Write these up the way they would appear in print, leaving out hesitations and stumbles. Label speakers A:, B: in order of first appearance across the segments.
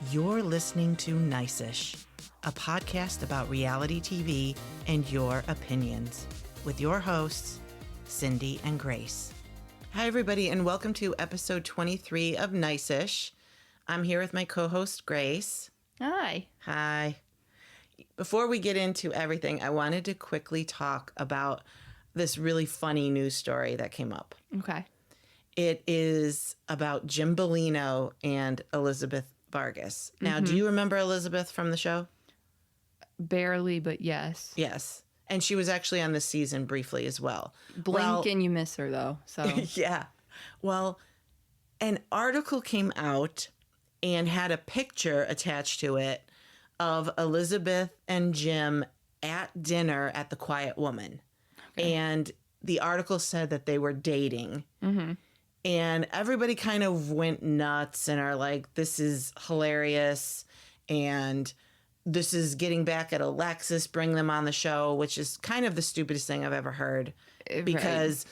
A: You're listening to Nice-ish, a podcast about reality TV and your opinions, with your hosts, Cindy and Grace. Hi, everybody, and welcome to episode 23 of Nice-ish. I'm here with my co-host, Grace.
B: Hi.
A: Hi. Before we get into everything, I wanted to quickly talk about this really funny news story that came up.
B: Okay.
A: It is about Jim Belino and Elizabeth Vargas. Now, do you remember Elizabeth from the show?
B: Barely, but yes.
A: Yes. And she was actually on this season briefly as well.
B: Blink and you miss her, though. So
A: yeah. Well, an article came out and had a picture attached to it of Elizabeth and Jim at dinner at the Quiet Woman. Okay. And the article said that they were dating. Mm-hmm. And everybody kind of went nuts and are like, this is hilarious. And this is getting back at Alexis, bring them on the show, which is kind of the stupidest thing I've ever heard. Because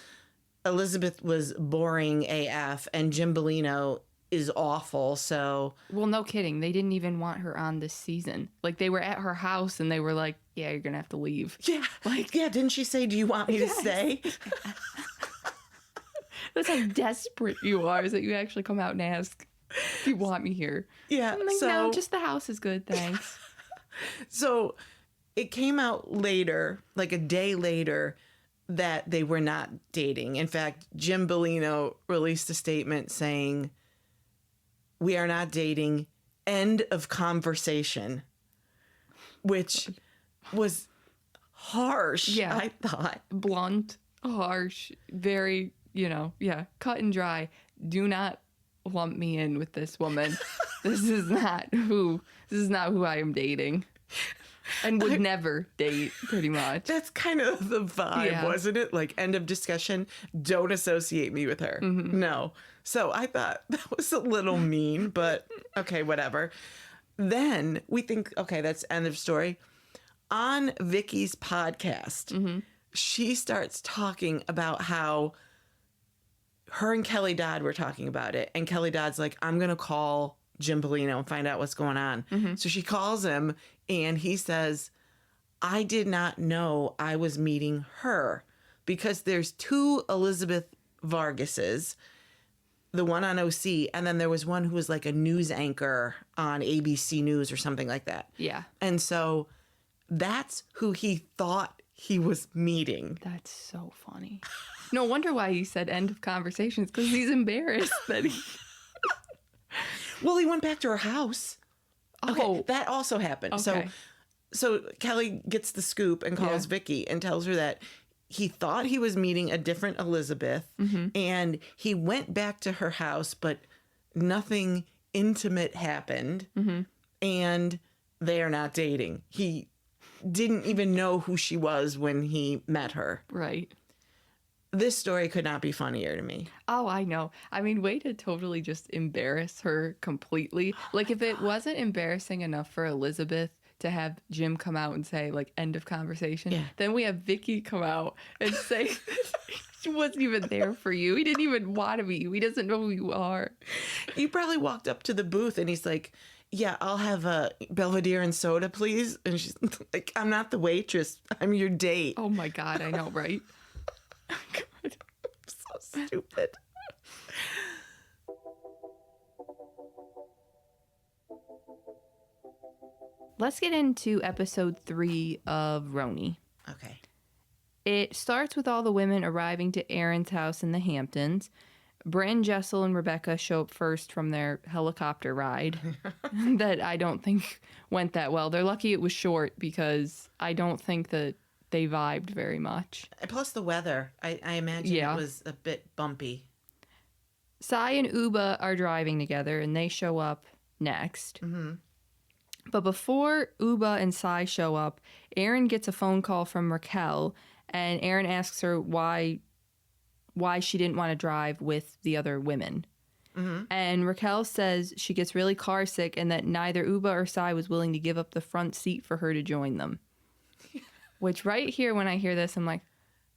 A: Elizabeth was boring AF and Jim Belino is awful. So,
B: well, no kidding. They didn't even want her on this season. Like, they were at her house and they were like, yeah, you're going to have to leave.
A: Yeah. Like, yeah. Didn't she say, do you want me to stay?
B: That's how desperate you are, is that you actually come out and ask, do you want me here?
A: Yeah.
B: I'm like, no, just the house is good, thanks.
A: So it came out later, like a day later, that they were not dating. In fact, Jim Belino released a statement saying, we are not dating, end of conversation, which was harsh,
B: yeah.
A: I thought.
B: Blunt, harsh, very... cut and dry. Do not lump me in with this woman. This is not who I am dating. And would never date, pretty much.
A: That's kind of the vibe, wasn't it? Like, end of discussion, don't associate me with her. Mm-hmm. No. So I thought that was a little mean, but okay, whatever. Then we think, okay, that's end of story. On Vicky's podcast, she starts talking about how her and Kelly Dodd were talking about it. And Kelly Dodd's like, I'm going to call Jim Belino and find out what's going on. Mm-hmm. So she calls him and he says, I did not know I was meeting her because there's two Elizabeth Vargases, the one on OC, and then there was one who was like a news anchor on ABC News or something like that.
B: Yeah.
A: And so that's who he thought he was meeting.
B: That's so funny. No wonder why he said end of conversations, because he's embarrassed that he...
A: Well, he went back to her house. Okay,
B: oh.
A: That also happened.
B: Okay.
A: So Kelly gets the scoop and calls Vicky and tells her that he thought he was meeting a different Elizabeth, and he went back to her house, but nothing intimate happened, and they are not dating. He didn't even know who she was when he met her.
B: Right.
A: This story could not be funnier to me.
B: Oh, I know. I mean, way to totally just embarrass her completely. Like, if it wasn't embarrassing enough for Elizabeth to have Jim come out and say, like, end of conversation, then we have Vicky come out and say she wasn't even there for you. He didn't even want to meet you. He doesn't know who you are.
A: He probably walked up to the booth and he's like, yeah, I'll have a Belvedere and soda, please. And she's like, I'm not the waitress. I'm your date.
B: Oh, my God. I know, right?
A: God, so stupid.
B: Let's get into episode 3 of RHONY.
A: Okay.
B: It starts with all the women arriving to Aaron's house in the Hamptons. Brynn, Giselle, and Rebecca show up first from their helicopter ride that I don't think went that well. They're lucky it was short because I don't think that they vibed very much.
A: Plus the weather. I imagine it was a bit bumpy.
B: Sai and Ubah are driving together, and they show up next. Mm-hmm. But before Ubah and Sai show up, Aaron gets a phone call from Raquel, and Aaron asks her why she didn't want to drive with the other women. Mm-hmm. And Raquel says she gets really car sick and that neither Ubah or Sai was willing to give up the front seat for her to join them. Which right here, when I hear this, I'm like,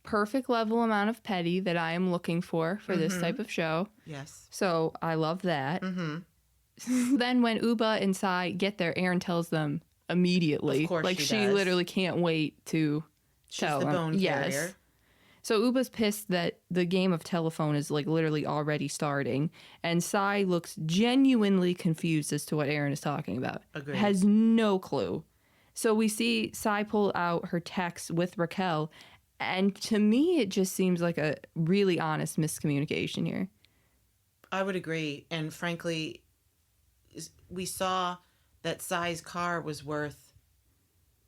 B: perfect level amount of petty that I am looking for this type of show.
A: Yes.
B: So I love that. Mm-hmm. Then when Ubah and Sai get there, Erin tells them immediately.
A: Of course
B: like
A: she
B: she
A: does.
B: literally can't wait to
A: She's
B: tell
A: the
B: them.
A: bone carrier.
B: So Ubah's pissed that the game of telephone is like literally already starting, and Sai looks genuinely confused as to what Erin is talking about.
A: Agreed.
B: Has no clue. So we see Sai pull out her text with Raquel, and to me it just seems like a really honest miscommunication here.
A: I would agree. And frankly, we saw that Sai's car was worth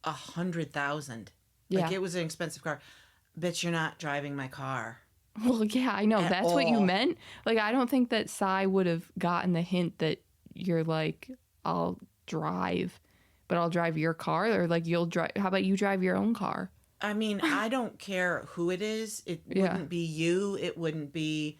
A: $100,000. Like, it was an expensive car. Bitch, you're not driving my car.
B: Well, yeah, I know. That's what you meant. Like, I don't think that Sai would have gotten the hint that you're like, I'll drive, but I'll drive your car, or like you'll drive. How about you drive your own car?
A: I mean, I don't care who it is. It wouldn't be you. It wouldn't be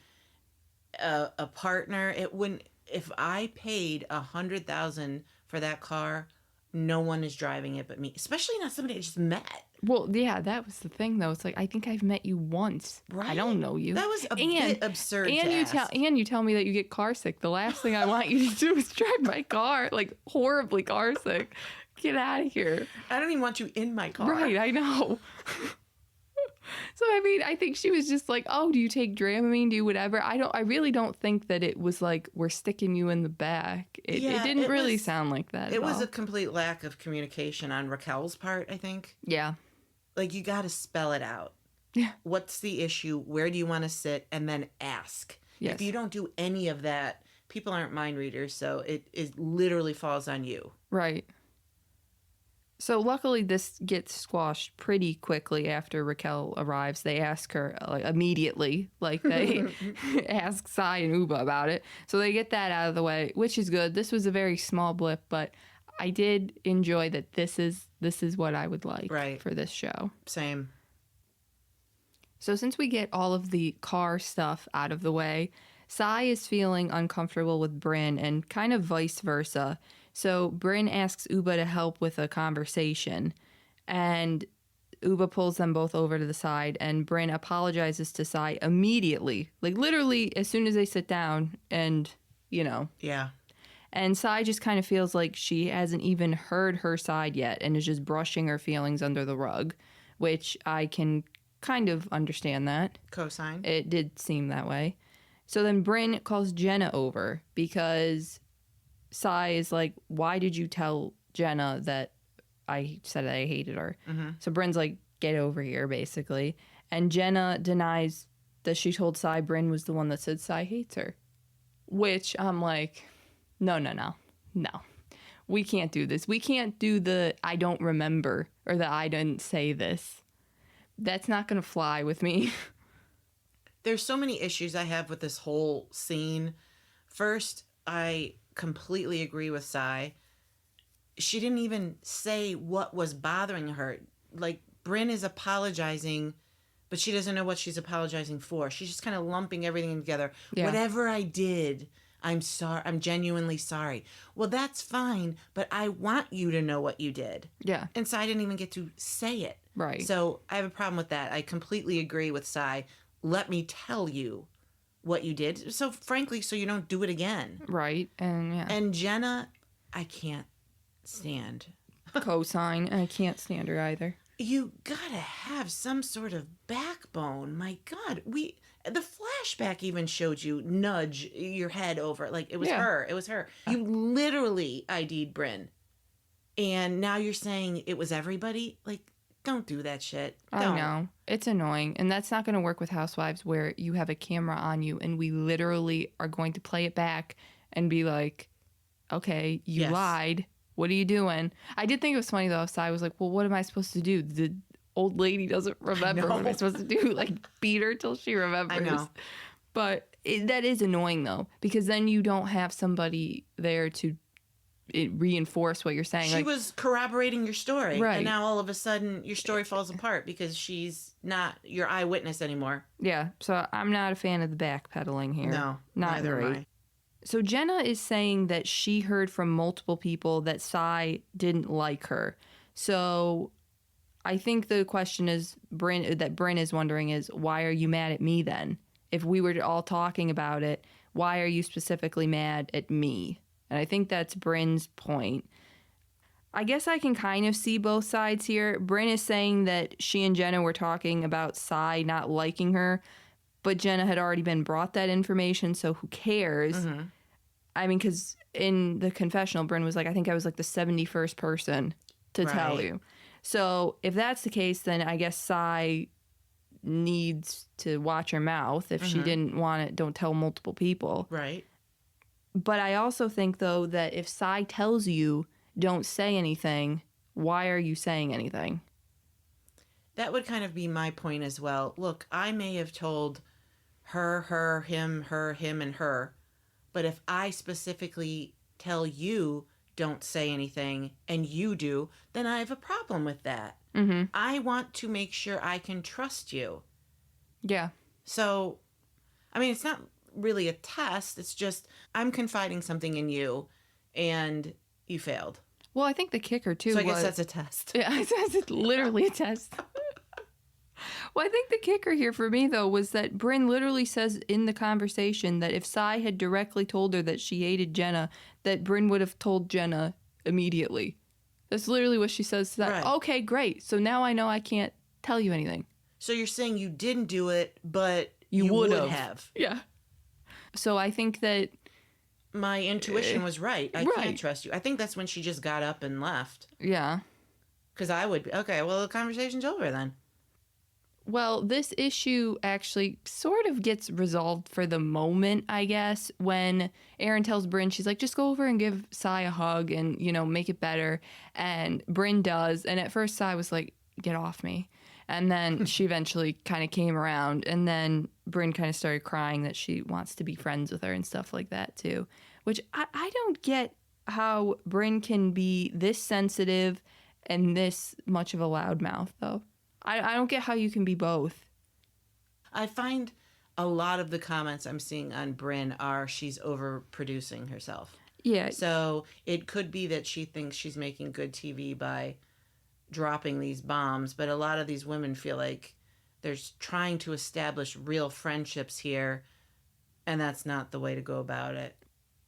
A: a partner. It wouldn't. If I paid $100,000 for that car, no one is driving it but me. Especially not somebody I just met.
B: Well, yeah, that was the thing, though. It's like, I think I've met you once.
A: Right?
B: I don't know you.
A: That was a bit absurd.
B: And you tell me that you get car sick. The last thing I want you to do is drive my car, like horribly car sick. Get out of here.
A: I don't even want you in my car.
B: Right, I know. So, I mean, I think she was just like, oh, do you take Dramamine? Do you whatever? I really don't think that it was like, we're sticking you in the back. It didn't really sound like that.
A: It was a complete lack of communication on Raquel's part, I think.
B: Yeah.
A: Like, you got to spell it out.
B: Yeah.
A: What's the issue? Where do you want to sit? And then ask.
B: Yes.
A: If you don't do any of that, people aren't mind readers, so it literally falls on you.
B: Right. So luckily this gets squashed pretty quickly after Raquel arrives. They ask her like immediately, like they ask Sai and Ubah about it. So they get that out of the way, which is good. This was a very small blip, but I did enjoy that this is what I would like for this show.
A: Same.
B: So since we get all of the car stuff out of the way, Sai is feeling uncomfortable with Brynn and kind of vice versa. So Brynn asks Ubah to help with a conversation, and Ubah pulls them both over to the side, and Brynn apologizes to Sai immediately, like literally as soon as they sit down, and
A: Yeah.
B: And Sai just kind of feels like she hasn't even heard her side yet and is just brushing her feelings under the rug, which I can kind of understand that.
A: Cosign.
B: It did seem that way. So then Brynn calls Jenna over because Sai is like, why did you tell Jenna that I said I hated her?
A: Mm-hmm.
B: So Brynn's like, get over here, basically. And Jenna denies that she told Sai Brynn was the one that said Sai hates her. Which I'm like, no. We can't do this. We can't do the I don't remember or the I didn't say this. That's not going to fly with me.
A: There's so many issues I have with this whole scene. First, I completely agree with Sai. She didn't even say what was bothering her. Like, Brynn is apologizing, but she doesn't know what she's apologizing for. She's just kind of lumping everything together. Yeah. Whatever I did, I'm sorry. I'm genuinely sorry. Well, that's fine, but I want you to know what you did.
B: Yeah.
A: And Sai didn't even get to say it.
B: Right.
A: So I have a problem with that. I completely agree with Sai. Let me tell you what you did. So frankly, so you don't do it again.
B: Right. And
A: Jenna, I can't stand.
B: Cosign. I can't stand her either.
A: You gotta have some sort of backbone. My God, the flashback even showed you nudge your head over. Like, it was her. It was her. You literally ID'd Brynn. And now you're saying it was everybody? Like, don't do that shit. Don't.
B: I know. It's annoying. And that's not going to work with Housewives, where you have a camera on you and we literally are going to play it back and be like, okay, you lied. What are you doing? I did think it was funny, though. Sai was like, well, what am I supposed to do? The old lady doesn't remember. What am I supposed to do? Like, beat her till she remembers.
A: I know.
B: But that is annoying, though, because then you don't have somebody there to reinforce what you're saying.
A: She was corroborating your story.
B: Right.
A: And now all of a sudden your story falls apart because she's not your eyewitness anymore.
B: Yeah. So I'm not a fan of the backpedaling here.
A: No.
B: Not great. So Jenna is saying that she heard from multiple people that Sai didn't like her. So I think the question is Brynn is wondering is, why are you mad at me then? If we were all talking about it, why are you specifically mad at me? And I think that's Brynn's point. I guess I can kind of see both sides here. Brynn is saying that she and Jenna were talking about Sai not liking her, but Jenna had already been brought that information, so who cares?
A: Mm-hmm.
B: I mean, because in the confessional, Brynn was like, I think I was like the 71st person to tell you. So if that's the case, then I guess Sai needs to watch her mouth. If she didn't want it, don't tell multiple people.
A: Right.
B: But I also think, though, that if Sai tells you, don't say anything, why are you saying anything?
A: That would kind of be my point as well. Look, I may have told her, him, and her, but if I specifically tell you don't say anything and you do, then I have a problem with that.
B: Mm-hmm.
A: I want to make sure I can trust you.
B: Yeah.
A: So, I mean, it's not really a test. It's just I'm confiding something in you and you failed.
B: Well, I think the kicker, too,
A: so I guess that's a test.
B: Yeah, it's literally a test. Well, I think the kicker here for me, though, was that Brynn literally says in the conversation that if Sai had directly told her that she hated Jenna, that Brynn would have told Jenna immediately. That's literally what she says to that.
A: Right.
B: Okay, great. So now I know I can't tell you anything.
A: So you're saying you didn't do it, but
B: You
A: would
B: would've.
A: have.
B: Yeah. So I think that...
A: My intuition was right. I
B: Right.
A: can't trust you. I think that's when she just got up and left.
B: Yeah.
A: Because I would be, okay, well, the conversation's over then.
B: Well, this issue actually sort of gets resolved for the moment, I guess, when Erin tells Brynn, she's like, just go over and give Sai a hug and, you know, make it better. And Brynn does. And at first, Sai was like, get off me. And then she eventually kind of came around. And then Brynn kind of started crying that she wants to be friends with her and stuff like that, too. Which I don't get how Brynn can be this sensitive and this much of a loudmouth, though. I don't get how you can be both.
A: I find a lot of the comments I'm seeing on Brynn are she's overproducing herself.
B: Yeah.
A: So it could be that she thinks she's making good TV by dropping these bombs, but a lot of these women feel like they're trying to establish real friendships here, and that's not the way to go about it.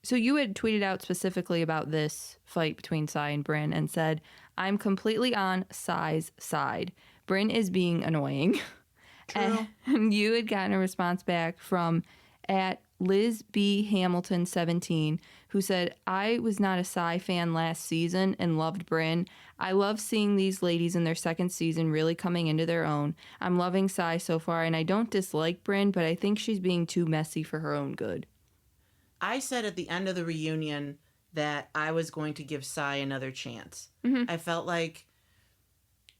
B: So you had tweeted out specifically about this fight between Sai and Brynn and said, I'm completely on Sai's side. Brynn is being annoying.
A: True.
B: And you had gotten a response back from at Liz B. Hamilton 17, who said, I was not a Sai fan last season and loved Brynn. I love seeing these ladies in their second season really coming into their own. I'm loving Sai so far, and I don't dislike Brynn, but I think she's being too messy for her own good.
A: I said at the end of the reunion that I was going to give Sai another chance.
B: Mm-hmm.
A: I felt like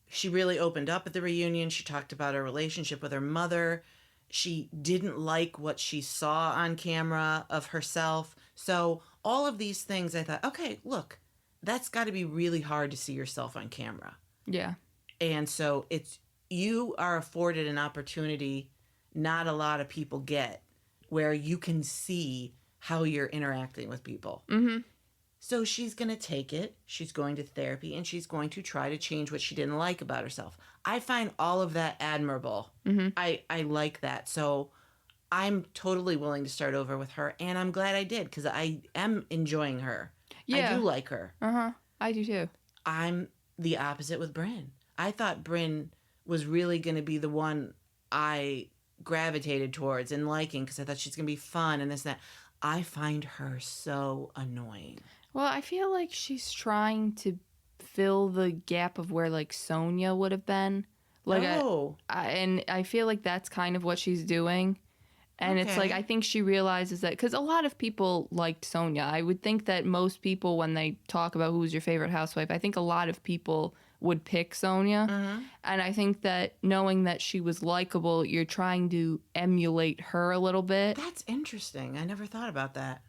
A: she really opened up at the reunion. She talked about her relationship with her mother. She didn't like what she saw on camera of herself. So all of these things, I thought, okay, look, that's got to be really hard to see yourself on camera.
B: Yeah.
A: And so you are afforded an opportunity not a lot of people get, where you can see how you're interacting with people.
B: Mm-hmm.
A: So she's going to take it, she's going to therapy, and she's going to try to change what she didn't like about herself. I find all of that admirable.
B: Mm-hmm.
A: I like that. So I'm totally willing to start over with her, and I'm glad I did, because I am enjoying her.
B: Yeah.
A: I do like her.
B: Uh-huh. I do too.
A: I'm the opposite with Brynn. I thought Brynn was really going to be the one I gravitated towards and liking, because I thought she's going to be fun and this and that. I find her so annoying.
B: Well, I feel like she's trying to fill the gap of where, like, Sonia would have been. Like, and I feel like that's kind of what she's doing. And it's like, I think she realizes that, because a lot of people liked Sonia. I would think that most people, when they talk about who's your favorite housewife, I think a lot of people would pick Sonia.
A: Mm-hmm.
B: And I think that knowing that she was likable, you're trying to emulate her a little bit.
A: That's interesting. I never thought about that.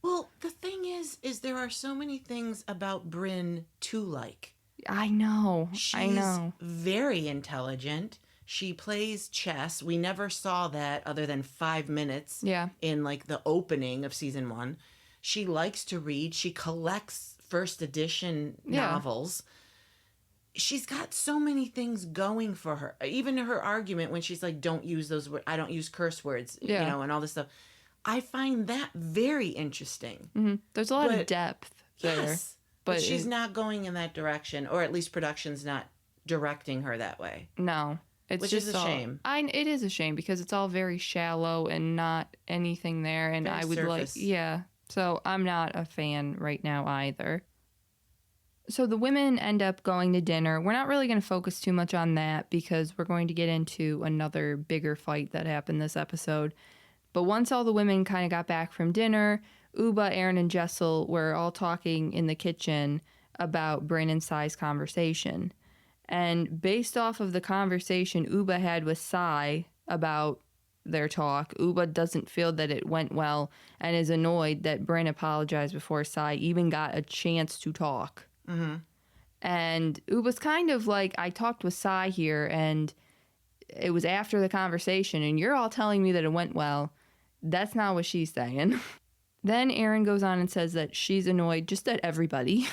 A: Well, the thing is there are so many things about Brynn to like.
B: I know.
A: She's very intelligent. She plays chess. We never saw that other than 5 minutes in like the opening of season 1. She likes to read. She collects first edition novels. She's got so many things going for her. Even her argument when she's like, don't use those words. I don't use curse words, you know, and all this stuff. I find that very interesting.
B: Mm-hmm. There's a lot of depth there.
A: Yes. But she's not going in that direction, or at least production's not directing her that way.
B: No. Which is a shame. It is a shame because it's all very shallow and not anything there. And
A: very
B: I would
A: surface.
B: So I'm not a fan right now either. So the women end up going to dinner. We're not really going to focus too much on that because we're going to get into another bigger fight that happened this episode. But once all the women kind of got back from dinner, Ubah, Aaron, and Giselle were all talking in the kitchen about Brynn and Sai's conversation. And based off of the conversation Ubah had with Sai about their talk, Ubah doesn't feel that it went well and is annoyed that Brynn apologized before Sai even got a chance to talk.
A: Mm-hmm.
B: And Ubah's kind of like, I talked with Sai here and it was after the conversation and you're all telling me that it went well. That's not what she's saying. Then Aaron goes on and says that she's annoyed just at everybody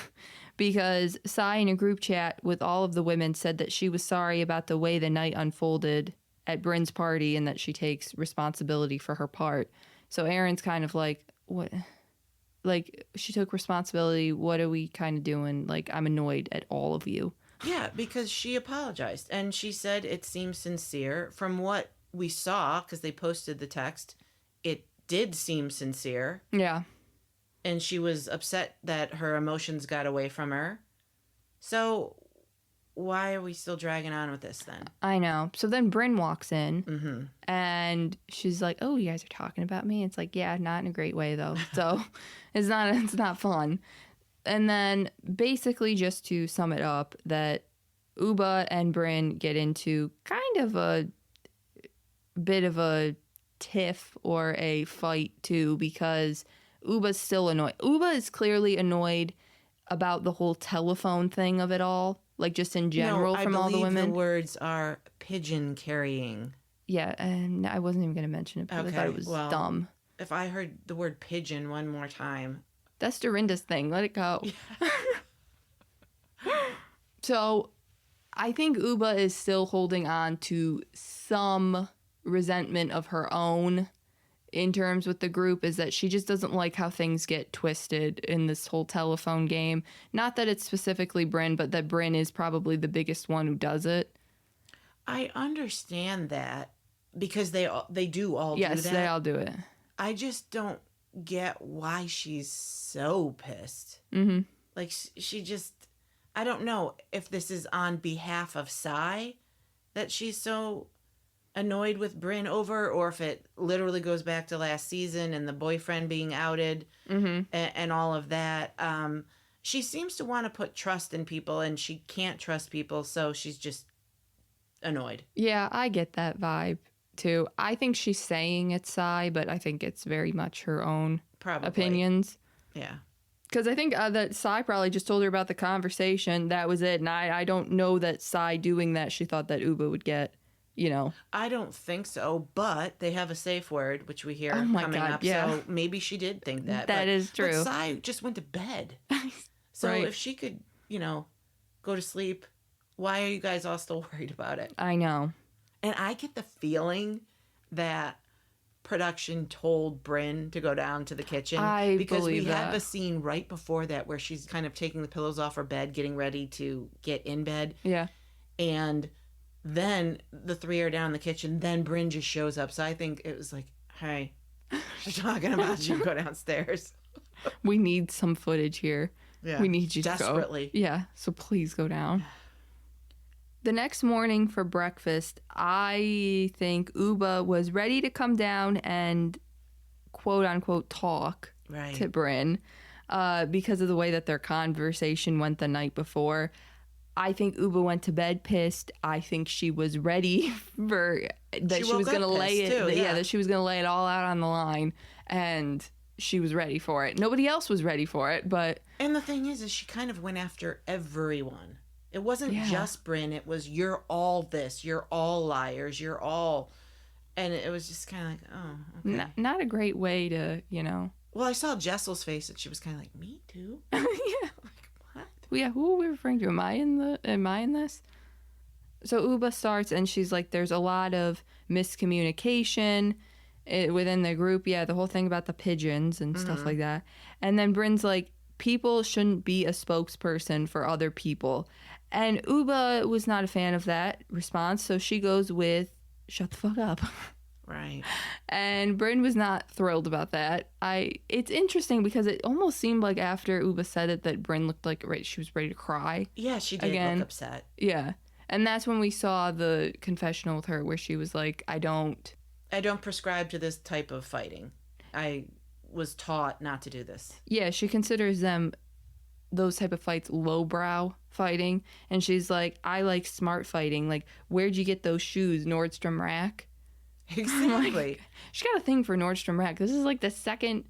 B: because Sai in a group chat with all of the women said that she was sorry about the way the night unfolded at Brynn's party and that she takes responsibility for her part. So Aaron's kind of like, what? Like, she took responsibility. What are we kind of doing? Like, I'm annoyed at all of you.
A: Yeah, because she apologized and she said it seems sincere. From what we saw, because they posted the text, it did seem sincere.
B: Yeah.
A: And she was upset that her emotions got away from her. So why are we still dragging on with this then?
B: I know. So then Brynn walks in and she's like, oh, you guys are talking about me? It's like, yeah, not in a great way though. So it's not fun. And then basically just to sum it up, that Ubah and Brynn get into kind of a bit of a tiff or a fight too because Ubah's still annoyed. Ubah is clearly annoyed about the whole telephone thing of it all, like just in general from all the women.
A: The words are pigeon carrying.
B: Yeah, and I wasn't even going to mention it because I thought it was dumb.
A: If I heard the word pigeon one more time.
B: That's Dorinda's thing. Let it go. Yeah. So I think Ubah is still holding on to some resentment of her own in terms with the group, is that she just doesn't like how things get twisted in this whole telephone game. Not that it's specifically Brynn, but that Brynn is probably the biggest one who does it.
A: I understand that because they do all do that.
B: Yes, they all do it.
A: I just don't get why she's so pissed.
B: Mm-hmm.
A: Like, she just... I don't know if this is on behalf of Sai that she's so annoyed with Brynn over, or if it literally goes back to last season and the boyfriend being outed and all of that. She seems to want to put trust in people, and she can't trust people, so she's just annoyed.
B: Yeah, I get that vibe, too. I think she's saying it's Sai, but I think it's very much her own opinions.
A: Yeah.
B: Because I think that Sai probably just told her about the conversation. That was it. And I don't know that Sai doing that, she thought that Ubah would get, you know.
A: I don't think so, but they have a safe word, which we hear coming up.
B: Yeah.
A: So maybe she did think that.
B: That is true.
A: But Sai just went to bed. So if she could, go to sleep, why are you guys all still worried about it?
B: I know.
A: And I get the feeling that production told Brynn to go down to the kitchen because we have a scene right before that where she's kind of taking the pillows off her bed, getting ready to get in bed.
B: Yeah.
A: And then the three are down in the kitchen. Then Brynn just shows up. So I think it was like, hey, we're talking about you. Go downstairs.
B: We need some footage here.
A: Yeah.
B: We need you
A: desperately.
B: To go. Yeah. So please go down. The next morning for breakfast, I think Ubah was ready to come down and quote unquote talk to Brynn because of the way that their conversation went the night before. I think Ubah went to bed pissed. I think she was ready for that she was going to lay it.
A: Too, yeah,
B: that she was going to lay it all out on the line, and she was ready for it. Nobody else was ready for it, but
A: and the thing is she kind of went after everyone. It wasn't just Brynn. It was, you're all this. You're all liars. You're all... And it was just kind of like, oh, okay.
B: Not a great way to,
A: Well, I saw Jessel's face, and she was kind of like, me too?
B: Yeah.
A: Like, what?
B: Yeah, who are we referring to? Am I in this? So Ubah starts, and she's like, there's a lot of miscommunication, within the group. Yeah, the whole thing about the pigeons and stuff like that. And then Brynn's like, people shouldn't be a spokesperson for other people. And Ubah was not a fan of that response, so she goes with, shut the fuck up.
A: Right.
B: And Brynn was not thrilled about that. It's interesting because it almost seemed like after Ubah said it that Brynn looked like she was ready to cry.
A: Yeah, she did look upset.
B: Yeah. And that's when we saw the confessional with her where she was like, I don't
A: prescribe to this type of fighting. I was taught not to do this.
B: Yeah, she considers those type of fights lowbrow fighting. And she's like, I like smart fighting. Like, where'd you get those shoes? Nordstrom Rack?
A: Exactly.
B: Like, she got a thing for Nordstrom Rack. This is like the second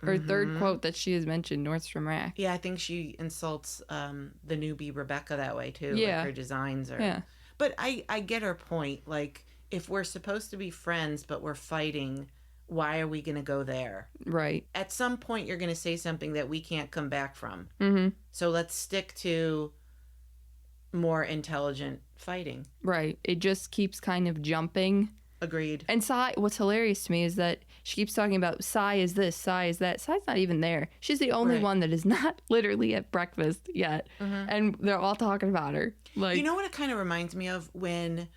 B: or third quote that she has mentioned Nordstrom Rack.
A: Yeah, I think she insults the newbie Rebecca that way too.
B: Yeah.
A: Like her designs are.
B: Yeah.
A: But I get her point. Like, if we're supposed to be friends but we're fighting, why are we going to go there?
B: Right.
A: At some point, you're going to say something that we can't come back from.
B: Mm-hmm.
A: So let's stick to more intelligent fighting.
B: Right. It just keeps kind of jumping.
A: Agreed.
B: And Sai, what's hilarious to me is that she keeps talking about Sai is this, Sai is that. Sai's not even there. She's the only one that is not literally at breakfast yet. And they're all talking about her. Like,
A: you know what it kind of reminds me of? When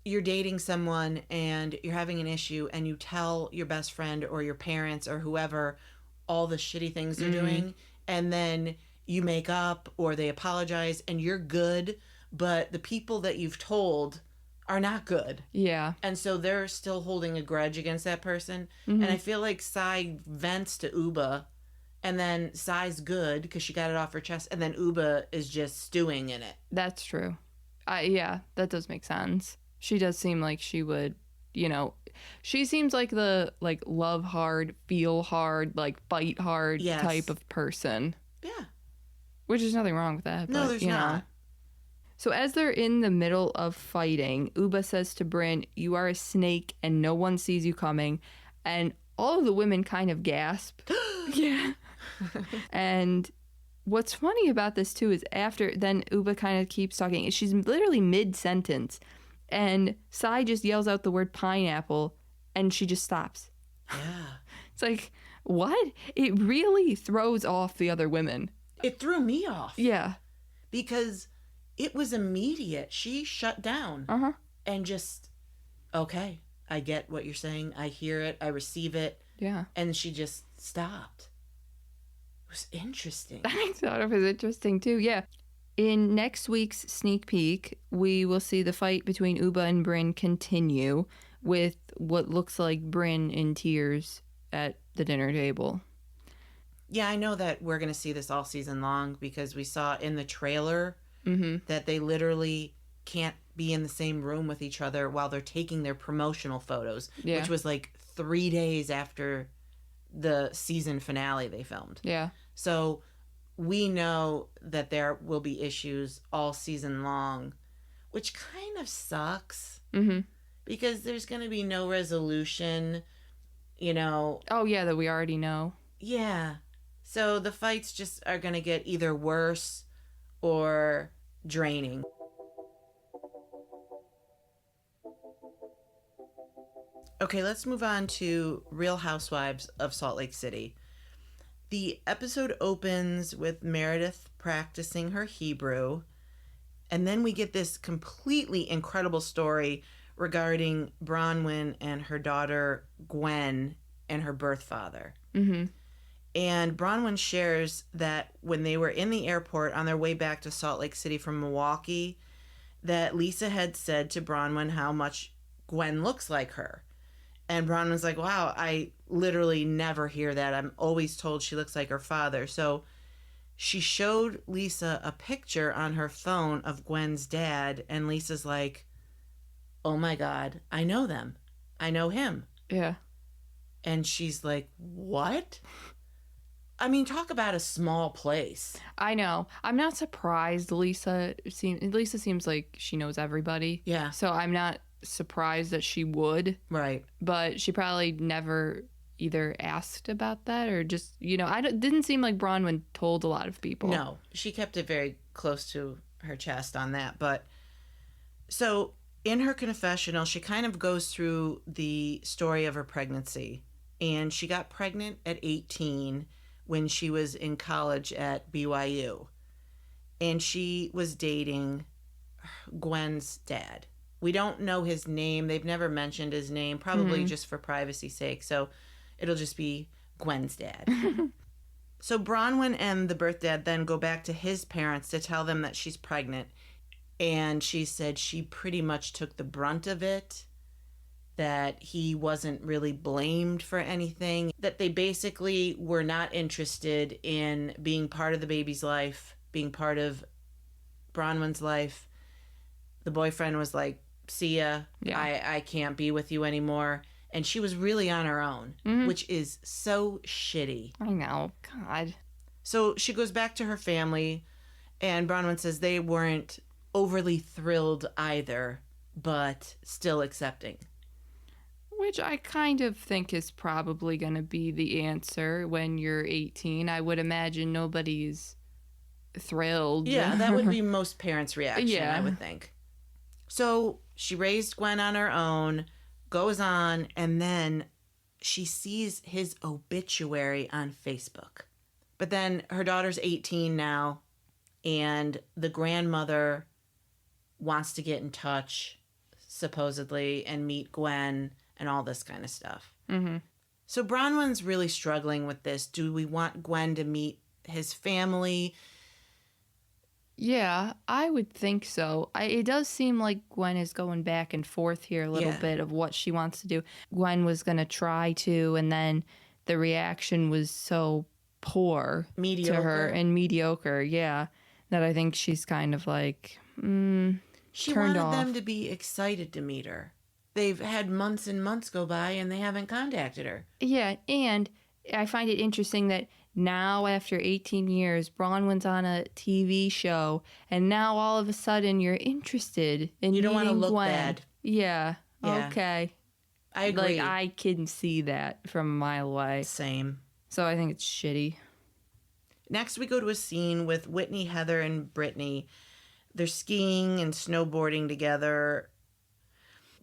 A: you're dating someone and you're having an issue and you tell your best friend or your parents or whoever all the shitty things they're doing, and then you make up or they apologize and you're good, but the people that you've told are not good.
B: Yeah.
A: And so they're still holding a grudge against that person. And I feel like Sai vents to Ubah, and then Sai's good because she got it off her chest, and then Ubah is just stewing in it.
B: That's true. Yeah, that does make sense. She does seem like she would, she seems like the love hard, feel hard, fight hard type of person.
A: Yeah.
B: Which is nothing wrong with that.
A: No, there's not.
B: So as they're in the middle of fighting, Ubah says to Brynn, you are a snake and no one sees you coming. And all of the women kind of gasp. Yeah. And what's funny about this too is then Ubah kind of keeps talking. She's literally mid-sentence. And Sai just yells out the word pineapple and she just stops.
A: Yeah.
B: It's like, what? It really throws off the other women.
A: It threw me off.
B: Yeah.
A: Because it was immediate. She shut down. And just, okay, I get what you're saying. I hear it. I receive it.
B: Yeah.
A: And she just stopped. It was interesting.
B: I thought it was interesting too. Yeah. In next week's sneak peek, we will see the fight between Ubah and Brynn continue with what looks like Brynn in tears at the dinner table.
A: Yeah, I know that we're going to see this all season long because we saw in the trailer that they literally can't be in the same room with each other while they're taking their promotional photos, which was 3 days after the season finale they filmed.
B: Yeah.
A: So we know that there will be issues all season long, which kind of sucks because there's going to be no resolution,
B: Oh, yeah, that we already know.
A: Yeah. So the fights just are going to get either worse or draining. Okay, let's move on to Real Housewives of Salt Lake City. The episode opens with Meredith practicing her Hebrew, and then we get this completely incredible story regarding Bronwyn and her daughter Gwen and her birth father. And Bronwyn shares that when they were in the airport on their way back to Salt Lake City from Milwaukee, that Lisa had said to Bronwyn how much Gwen looks like her. And Bronwyn's like, wow, I literally never hear that. I'm always told she looks like her father. So she showed Lisa a picture on her phone of Gwen's dad, and Lisa's like, oh my God, I know them. I know him.
B: Yeah.
A: And she's like, what? I mean, talk about a small place.
B: I know. I'm not surprised. Lisa seems like she knows everybody.
A: Yeah.
B: So I'm not surprised that she would.
A: Right.
B: But she probably never either asked about that or just, didn't seem like Bronwyn told a lot of people.
A: No, she kept it very close to her chest on that. But so In her confessional, she kind of goes through the story of her pregnancy. And she got pregnant at 18 when she was in college at BYU. And she was dating Gwen's dad. We don't know his name. They've never mentioned his name, probably just for privacy's sake. So it'll just be Gwen's dad. So Bronwyn and the birth dad then go back to his parents to tell them that she's pregnant. And she said she pretty much took the brunt of it, that he wasn't really blamed for anything, that they basically were not interested in being part of the baby's life, being part of Bronwyn's life. The boyfriend was like, see ya, I can't be with you anymore. And she was really on her own, which is so shitty.
B: I know. God.
A: So she goes back to her family, and Bronwyn says they weren't overly thrilled either, but still accepting.
B: Which I kind of think is probably going to be the answer when you're 18. I would imagine nobody's thrilled.
A: Yeah, that would be most parents' reaction, I would think. So she raised Gwen on her own, goes on, and then she sees his obituary on Facebook. But then her daughter's 18 now, and the grandmother wants to get in touch, supposedly, and meet Gwen and all this kind of stuff. So Bronwyn's really struggling with this. Do we want Gwen to meet his family?
B: Yeah, I would think so. It does seem like Gwen is going back and forth here a little bit of what she wants to do. Gwen was going to try to, and then the reaction was so poor to her and mediocre, that I think she's kind of like,
A: she
B: turned
A: wanted
B: off.
A: them to be excited to meet her. They've had months and months go by, and they haven't contacted her.
B: Yeah, and I find it interesting that now, after 18 years, Bronwyn's on a TV show, and now all of a sudden you're interested in
A: You don't want to
B: meeting
A: look
B: Gwen.
A: bad.
B: Yeah,
A: Yeah.
B: okay.
A: I agree.
B: Like, I can see that from a mile away.
A: Same.
B: So I think it's shitty.
A: Next, we go to a scene with Whitney, Heather, and Brittany. They're skiing and snowboarding together.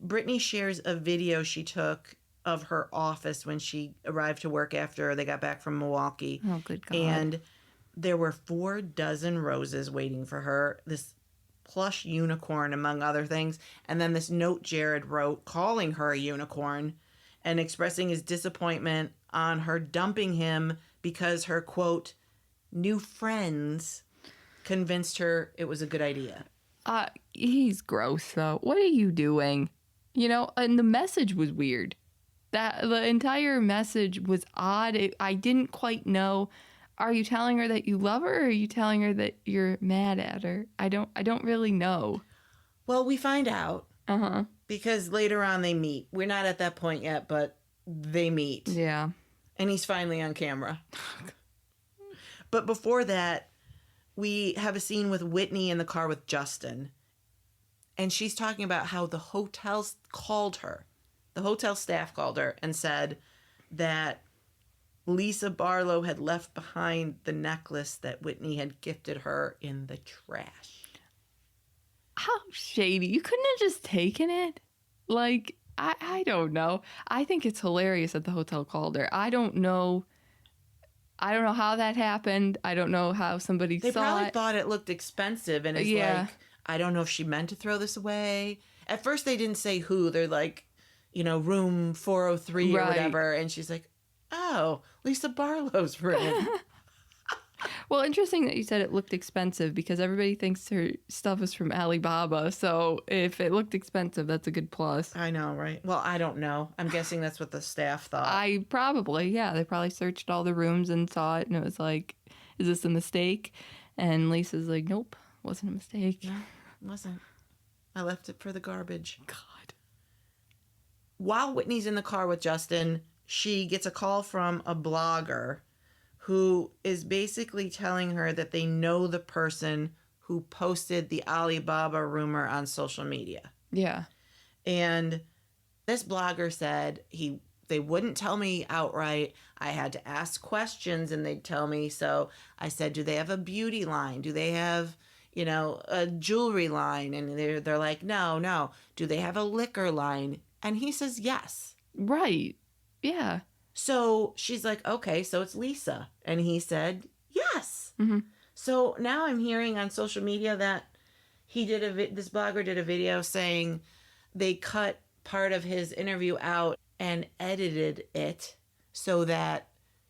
A: Brittany shares a video she took of her office when she arrived to work after they got back from Milwaukee.
B: Oh, good God.
A: And there were 4 dozen roses waiting for her, this plush unicorn, among other things. And then this note Jared wrote calling her a unicorn and expressing his disappointment on her dumping him because her, quote, new friends convinced her it was a good idea.
B: He's gross, though. What are you doing? You know, and the message was weird. The entire message was odd. I didn't quite know. Are you telling her that you love her, or are you telling her that you're mad at her? I don't really know.
A: Well, we find out. Because later on they meet. We're not at that point yet, but they meet.
B: Yeah.
A: And he's finally on camera. But before that, we have a scene with Whitney in the car with Justin. And she's talking about how the hotel called her. The hotel staff called her and said that Lisa Barlow had left behind the necklace that Whitney had gifted her in the trash.
B: How shady. You couldn't have just taken it? Like, I don't know. I think it's hilarious that the hotel called her. I don't know how that happened. I don't know how somebody saw it.
A: They probably thought it looked expensive, and it's like, I don't know if she meant to throw this away. At first, they didn't say who. They're like, room 403 or whatever. And she's like, oh, Lisa Barlow's room.
B: Well, interesting that you said it looked expensive, because everybody thinks her stuff is from Alibaba. So if it looked expensive, that's a good plus.
A: I know, right? Well, I don't know. I'm guessing that's what the staff thought.
B: They probably searched all the rooms and saw it, and it was like, is this a mistake? And Lisa's like, nope, wasn't a mistake.
A: No, it wasn't. I left it for the garbage.
B: God.
A: While Whitney's in the car with Justin, she gets a call from a blogger who is basically telling her that they know the person who posted the Alibaba rumor on social media.
B: Yeah.
A: And this blogger said they wouldn't tell me outright. I had to ask questions and they'd tell me. So I said, do they have a beauty line? Do they have, a jewelry line. And they're like, no. Do they have a liquor line? And he says, yes.
B: Right. Yeah.
A: So she's like, okay, so it's Lisa. And he said, yes.
B: Mm-hmm.
A: So now I'm hearing on social media that this blogger did a video saying they cut part of his interview out and edited it so that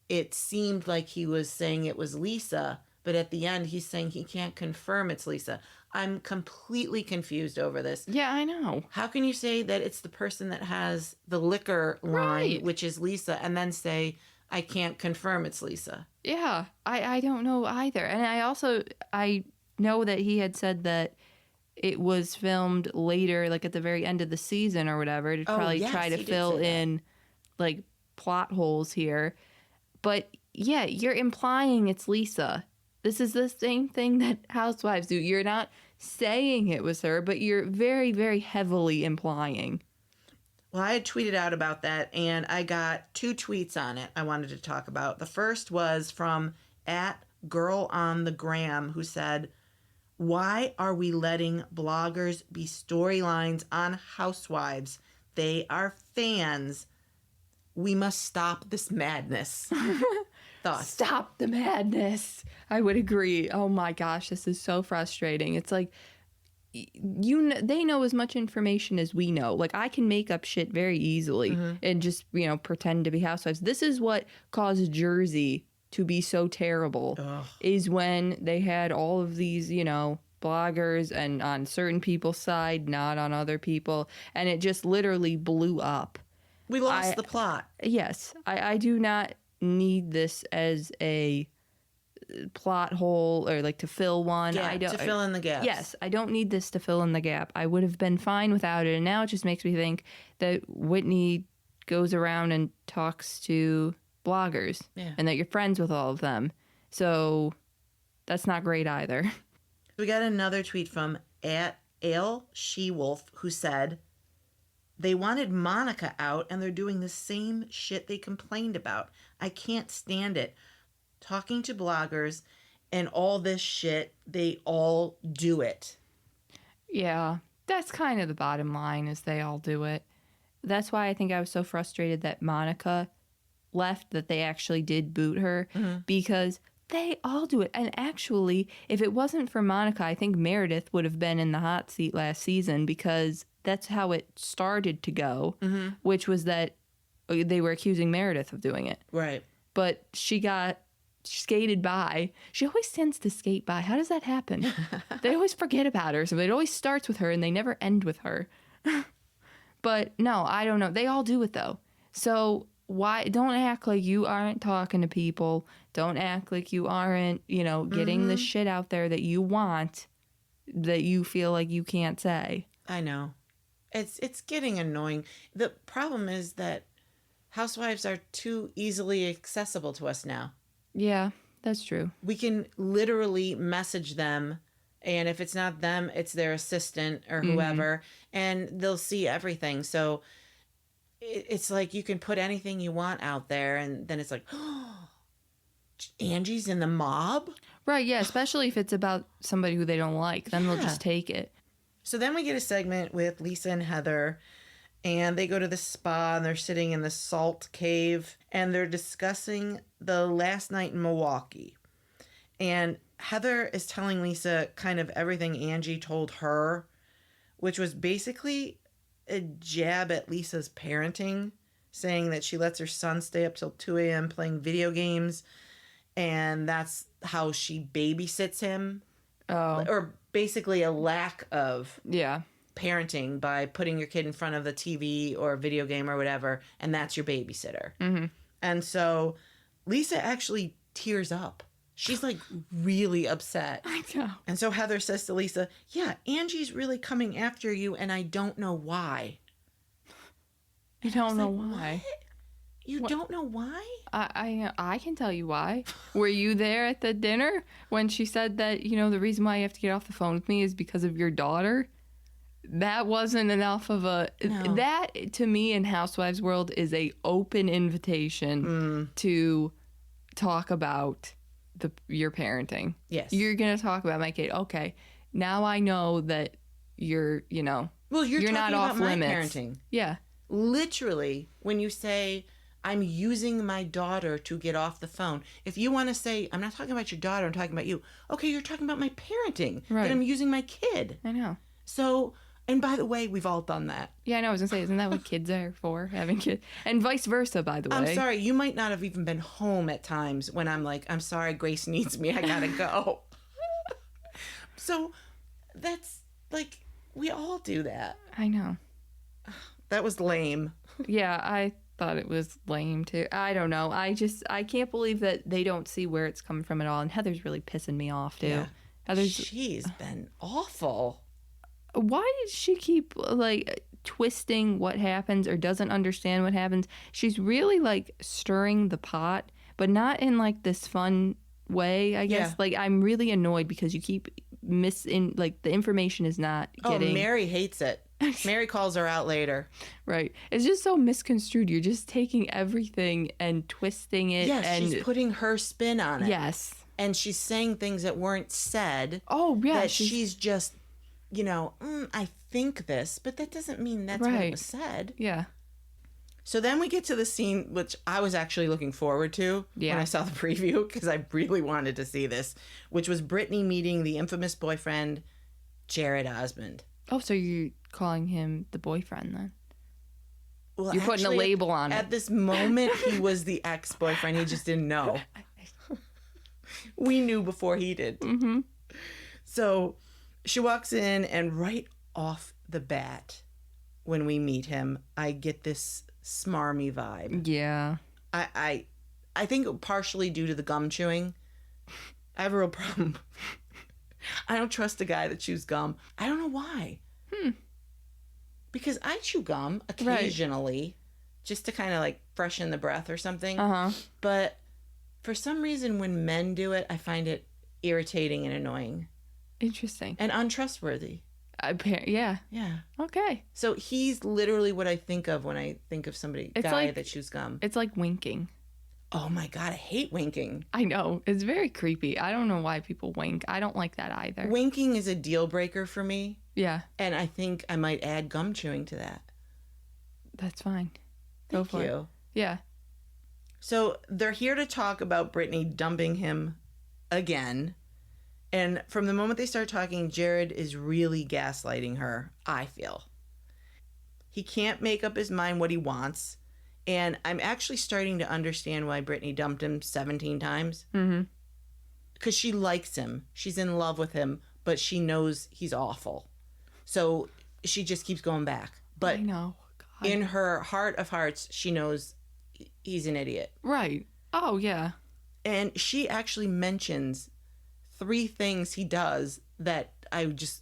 A: it seemed like he was saying it was Lisa, but at the end he's saying he can't confirm it's Lisa. I'm completely confused over this.
B: Yeah, I know.
A: How can you say that it's the person that has the liquor line,
B: right,
A: which is Lisa, and then say, I can't confirm it's Lisa?
B: Yeah, I don't know either. And I know that he had said that it was filmed later, like at the very end of the season or whatever, to probably try to fill in like plot holes here. But yeah, you're implying it's Lisa. This is the same thing that Housewives do. You're not saying it was her, but you're very, very heavily implying.
A: Well, I had tweeted out about that, and I got 2 tweets on it I wanted to talk about. The first was from @GirlOnTheGram, who said, why are we letting bloggers be storylines on Housewives? They are fans. We must stop this madness. Thoughts?
B: Stop the madness. I would agree. Oh my gosh, this is so frustrating. It's like, they know as much information as we know. Like, I can make up shit very easily and just, pretend to be Housewives. This is what caused Jersey to be so terrible. Is when they had all of these, bloggers and on certain people's side, not on other people. And it just literally blew up.
A: We lost the plot.
B: Yes. I do not need this as a plot hole or like to fill one.
A: Yeah, to fill in the gaps.
B: Yes, I don't need this to fill in the gap. I would have been fine without it. And now it just makes me think that Whitney goes around and talks to bloggers and that you're friends with all of them. So that's not great either.
A: We got another tweet from @AilSheWolf who said, they wanted Monica out and they're doing the same shit they complained about. I can't stand it. Talking to bloggers and all this shit, they all do it.
B: Yeah, that's kind of the bottom line, is they all do it. That's why I think I was so frustrated that Monica left, that they actually did boot her, because they all do it. And actually, if it wasn't for Monica, I think Meredith would have been in the hot seat last season, because that's how it started to go, which was that they were accusing Meredith of doing it.
A: Right.
B: But she got skated by. She always tends to skate by. How does that happen? They always forget about her. So it always starts with her and they never end with her. But no, I don't know. They all do it though. So why don't act like you aren't talking to people. Don't act like you aren't, getting the shit out there that you want, that you feel like you can't say.
A: I know. It's getting annoying. The problem is that Housewives are too easily accessible to us now.
B: Yeah, that's true.
A: We can literally message them, and if it's not them, it's their assistant or whoever, and they'll see everything. So it's like you can put anything you want out there, and then it's like, oh, Angie's in the mob?
B: Right, yeah, especially if it's about somebody who they don't like. Then they'll just take it.
A: So then we get a segment with Lisa and Heather, and they go to the spa, and they're sitting in the salt cave, and they're discussing the last night in Milwaukee. And Heather is telling Lisa kind of everything Angie told her, which was basically a jab at Lisa's parenting, saying that she lets her son stay up till 2 a.m. playing video games, and that's how she babysits him.
B: Oh.
A: Or basically a lack of
B: Yeah.
A: parenting by putting your kid in front of the TV or a video game or whatever, and that's your babysitter. And so Lisa actually tears up. She's like really upset.
B: I know.
A: And so Heather says to Lisa, yeah, Angie's really coming after you, and I don't know why.
B: I don't know why.
A: What? You don't know why?
B: I can tell you why. Were you there at the dinner when she said that, the reason why you have to get off the phone with me is because of your daughter? That wasn't enough of a... No. That, to me, in Housewives world, is a open invitation to talk about your parenting.
A: Yes.
B: You're going to talk about my kid. Okay. now I know that you're,
A: well, you're
B: not
A: talking
B: off
A: about my
B: limits.
A: parenting.
B: Yeah.
A: Literally, when you say, I'm using my daughter to get off the phone. If you want to say, I'm not talking about your daughter, I'm talking about you. Okay, you're talking about my parenting.
B: Right.
A: That I'm using my kid.
B: I know.
A: So, and by the way, we've all done that.
B: Yeah, I know. I was going to say, isn't that what kids are for? Having kids? And vice versa, by the way.
A: I'm sorry, you might not have even been home at times when I'm like, I'm sorry, Grace needs me. I gotta go. So, that's like, we all do that.
B: I know.
A: That was lame.
B: Yeah, I thought it was lame too. I don't know. I can't believe that they don't see where it's coming from at all. And Heather's really pissing me off too.
A: Yeah. She's been awful.
B: Why did she keep like twisting what happens or doesn't understand what happens? She's really like stirring the pot, but not in like this fun way, I guess.
A: Yeah.
B: Like I'm really annoyed because you keep missing, like the information is not getting.
A: Oh, Mary hates it. Mary calls her out later.
B: Right. It's just so misconstrued. You're just taking everything and twisting it.
A: Yes,
B: and
A: she's putting her spin on it.
B: Yes.
A: And she's saying things that weren't said.
B: Oh, yeah.
A: That she's just, I think this, but that doesn't mean that's what was said.
B: Yeah.
A: So then we get to the scene, which I was actually looking forward to when I saw the preview, because I really wanted to see this, which was Brittany meeting the infamous boyfriend, Jared Osmond.
B: Oh, so you're calling him the boyfriend then?
A: Well,
B: you're putting a label on it.
A: At this moment, he was the ex-boyfriend. He just didn't know. We knew before he did.
B: Mm-hmm.
A: So she walks in, and right off the bat, when we meet him, I get this smarmy vibe.
B: Yeah.
A: I think partially due to the gum chewing. I have a real problem. I don't trust a guy that chews gum. I don't know why. Because I chew gum occasionally, just to kind of like freshen the breath or something.
B: Uh-huh.
A: But for some reason, when men do it, I find it irritating and annoying.
B: Interesting.
A: And untrustworthy.
B: Yeah.
A: Yeah.
B: Okay.
A: So he's literally what I think of when I think of somebody, guy that chews gum.
B: It's like winking.
A: Oh my God, I hate winking.
B: I know. It's very creepy. I don't know why people wink. I don't like that either.
A: Winking is a deal breaker for me.
B: Yeah.
A: And I think I might add gum chewing to that.
B: That's fine.
A: Go
B: for
A: you.
B: it. Yeah.
A: So they're here to talk about Brittany dumping him again. And from the moment they start talking, Jared is really gaslighting her, I feel. He can't make up his mind what he wants. And I'm actually starting to understand why Brittany dumped him 17 times.
B: Mm-hmm.
A: Because she likes him. She's in love with him, but she knows he's awful. So she just keeps going back. But
B: I know. God.
A: In her heart of hearts, she knows he's an idiot.
B: Right. Oh, yeah.
A: And she actually mentions 3 things he does that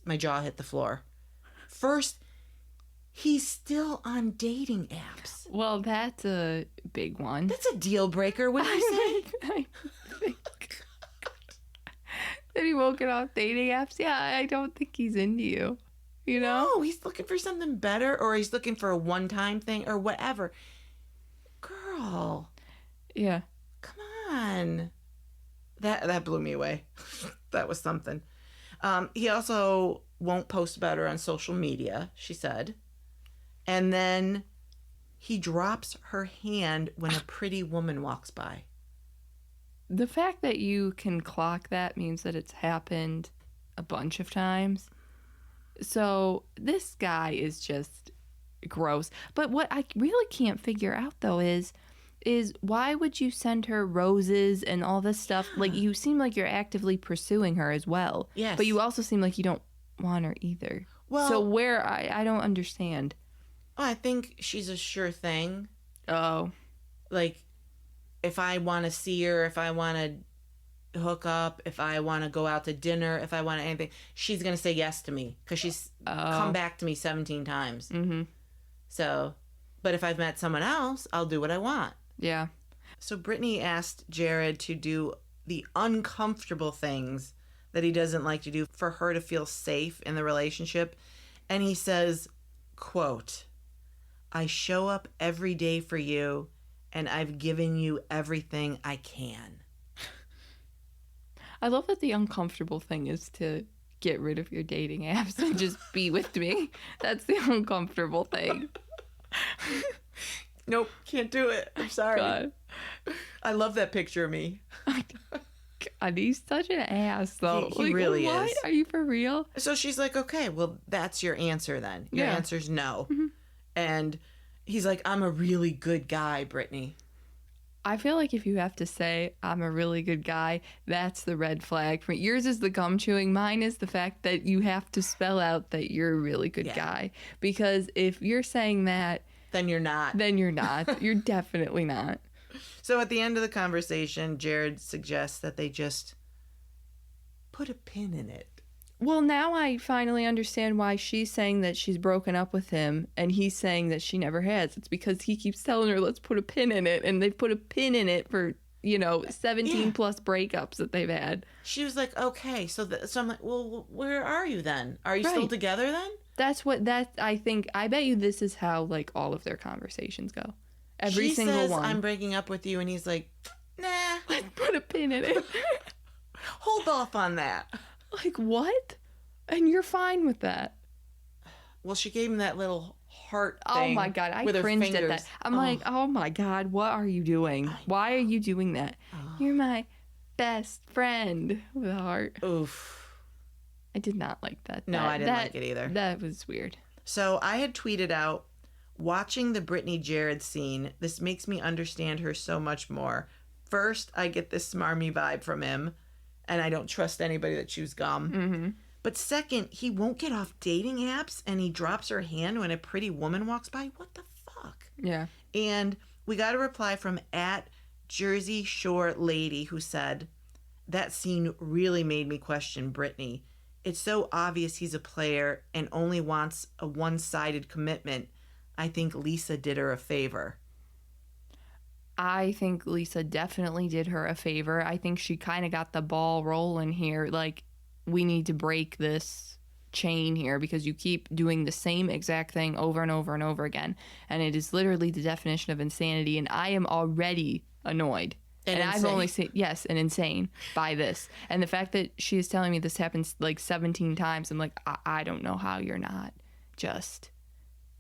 A: my jaw hit the floor. First, he's still on dating apps.
B: Well, that's a big one.
A: That's a deal breaker, wouldn't you say?
B: I think that he won't get off dating apps. Yeah, I don't think he's into you. You know?
A: No, he's looking for something better, or he's looking for a one-time thing, or whatever. Girl.
B: Yeah.
A: Come on. That blew me away. That was something. He also won't post about her on social media, she said. And then he drops her hand when a pretty woman walks by.
B: The fact that you can clock that means that it's happened a bunch of times. So this guy is just gross. But what I really can't figure out, though, is why would you send her roses and all this stuff? Like, you seem like you're actively pursuing her as well.
A: Yes.
B: But you also seem like you don't want her either.
A: Well,
B: so where, I don't understand.
A: I think she's a sure thing.
B: Oh.
A: Like, if I want to see her, if I want to hook up, if I want to go out to dinner, if I want anything, she's going to say yes to me because she's come back to me 17 times.
B: Mm-hmm.
A: So, but if I've met someone else, I'll do what I want.
B: Yeah.
A: So Brittany asked Jared to do the uncomfortable things that he doesn't like to do for her to feel safe in the relationship. And he says, quote, "I show up every day for you and I've given you everything I can."
B: I love that the uncomfortable thing is to get rid of your dating apps and just be with me. That's the uncomfortable thing.
A: Nope, can't do it. I'm sorry.
B: God.
A: I love that picture of me.
B: God, he's such an ass, though.
A: He really
B: what?
A: is.
B: Are you for real?
A: So she's like, okay, well, that's your answer then. Your answer's no. Mm-hmm. And he's like, I'm a really good guy, Brittany.
B: I feel like if you have to say, I'm a really good guy, that's the red flag. For yours is the gum chewing. Mine is the fact that you have to spell out that you're a really good guy. Because if you're saying that...
A: Then you're not.
B: Then you're not. You're definitely not.
A: So at the end of the conversation, Jared suggests that they just put a pin in it.
B: Well, now I finally understand why she's saying that she's broken up with him and he's saying that she never has. It's because he keeps telling her, let's put a pin in it. And they've put a pin in it for, 17 plus breakups that they've had.
A: She was like, okay. So I'm like, well, where are you then? Are you still together then?
B: I think, I bet you this is how, like, all of their conversations go. Every single
A: says,
B: one.
A: I'm breaking up with you. And he's like, nah.
B: Let's put a pin in it.
A: Hold off on that.
B: Like, what? And you're fine with that.
A: Well, she gave him that little heart thing.
B: Oh, my God. I cringed at that. I'm like, oh, my God. What are you doing? Why are you doing that? You're my best friend with a heart.
A: Oof.
B: I did not like that.
A: No, I didn't like it either.
B: That was weird.
A: So I had tweeted out, watching the Brittany Jared scene, this makes me understand her so much more. First, I get this smarmy vibe from him, and I don't trust anybody that chews gum.
B: Mm-hmm.
A: But second, he won't get off dating apps, and he drops her hand when a pretty woman walks by. What the fuck?
B: Yeah.
A: And we got a reply from @JerseyShoreLady who said, that scene really made me question Brittany. It's so obvious he's a player and only wants a one-sided commitment. I think Lisa did her a favor.
B: I think Lisa definitely did her a favor. I think she kind of got the ball rolling here. Like, we need to break this chain here because you keep doing the same exact thing over and over and over again. And it is literally the definition of insanity. And I am already annoyed. And I've only seen, yes, and insane by this. And the fact that she is telling me this happens like 17 times, I'm like, I don't know how you're not just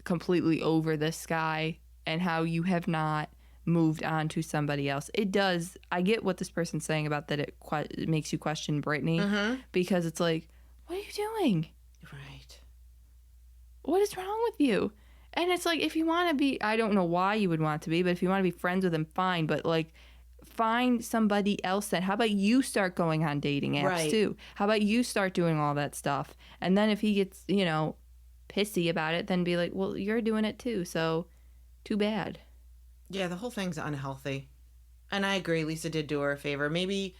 B: completely over this guy and how you have not moved on to somebody else. It does. I get what this person's saying about that it makes you question Brittany because it's like, what are you doing?
A: Right.
B: What is wrong with you? And it's like, if you want to be, I don't know why you would want to be, but if you want to be friends with him, fine. But like, find somebody else then. How about you start going on dating apps too? How about you start doing all that stuff? And then if he gets, pissy about it, then be like, well, you're doing it too. So too bad.
A: Yeah, the whole thing's unhealthy. And I agree, Lisa did do her a favor. Maybe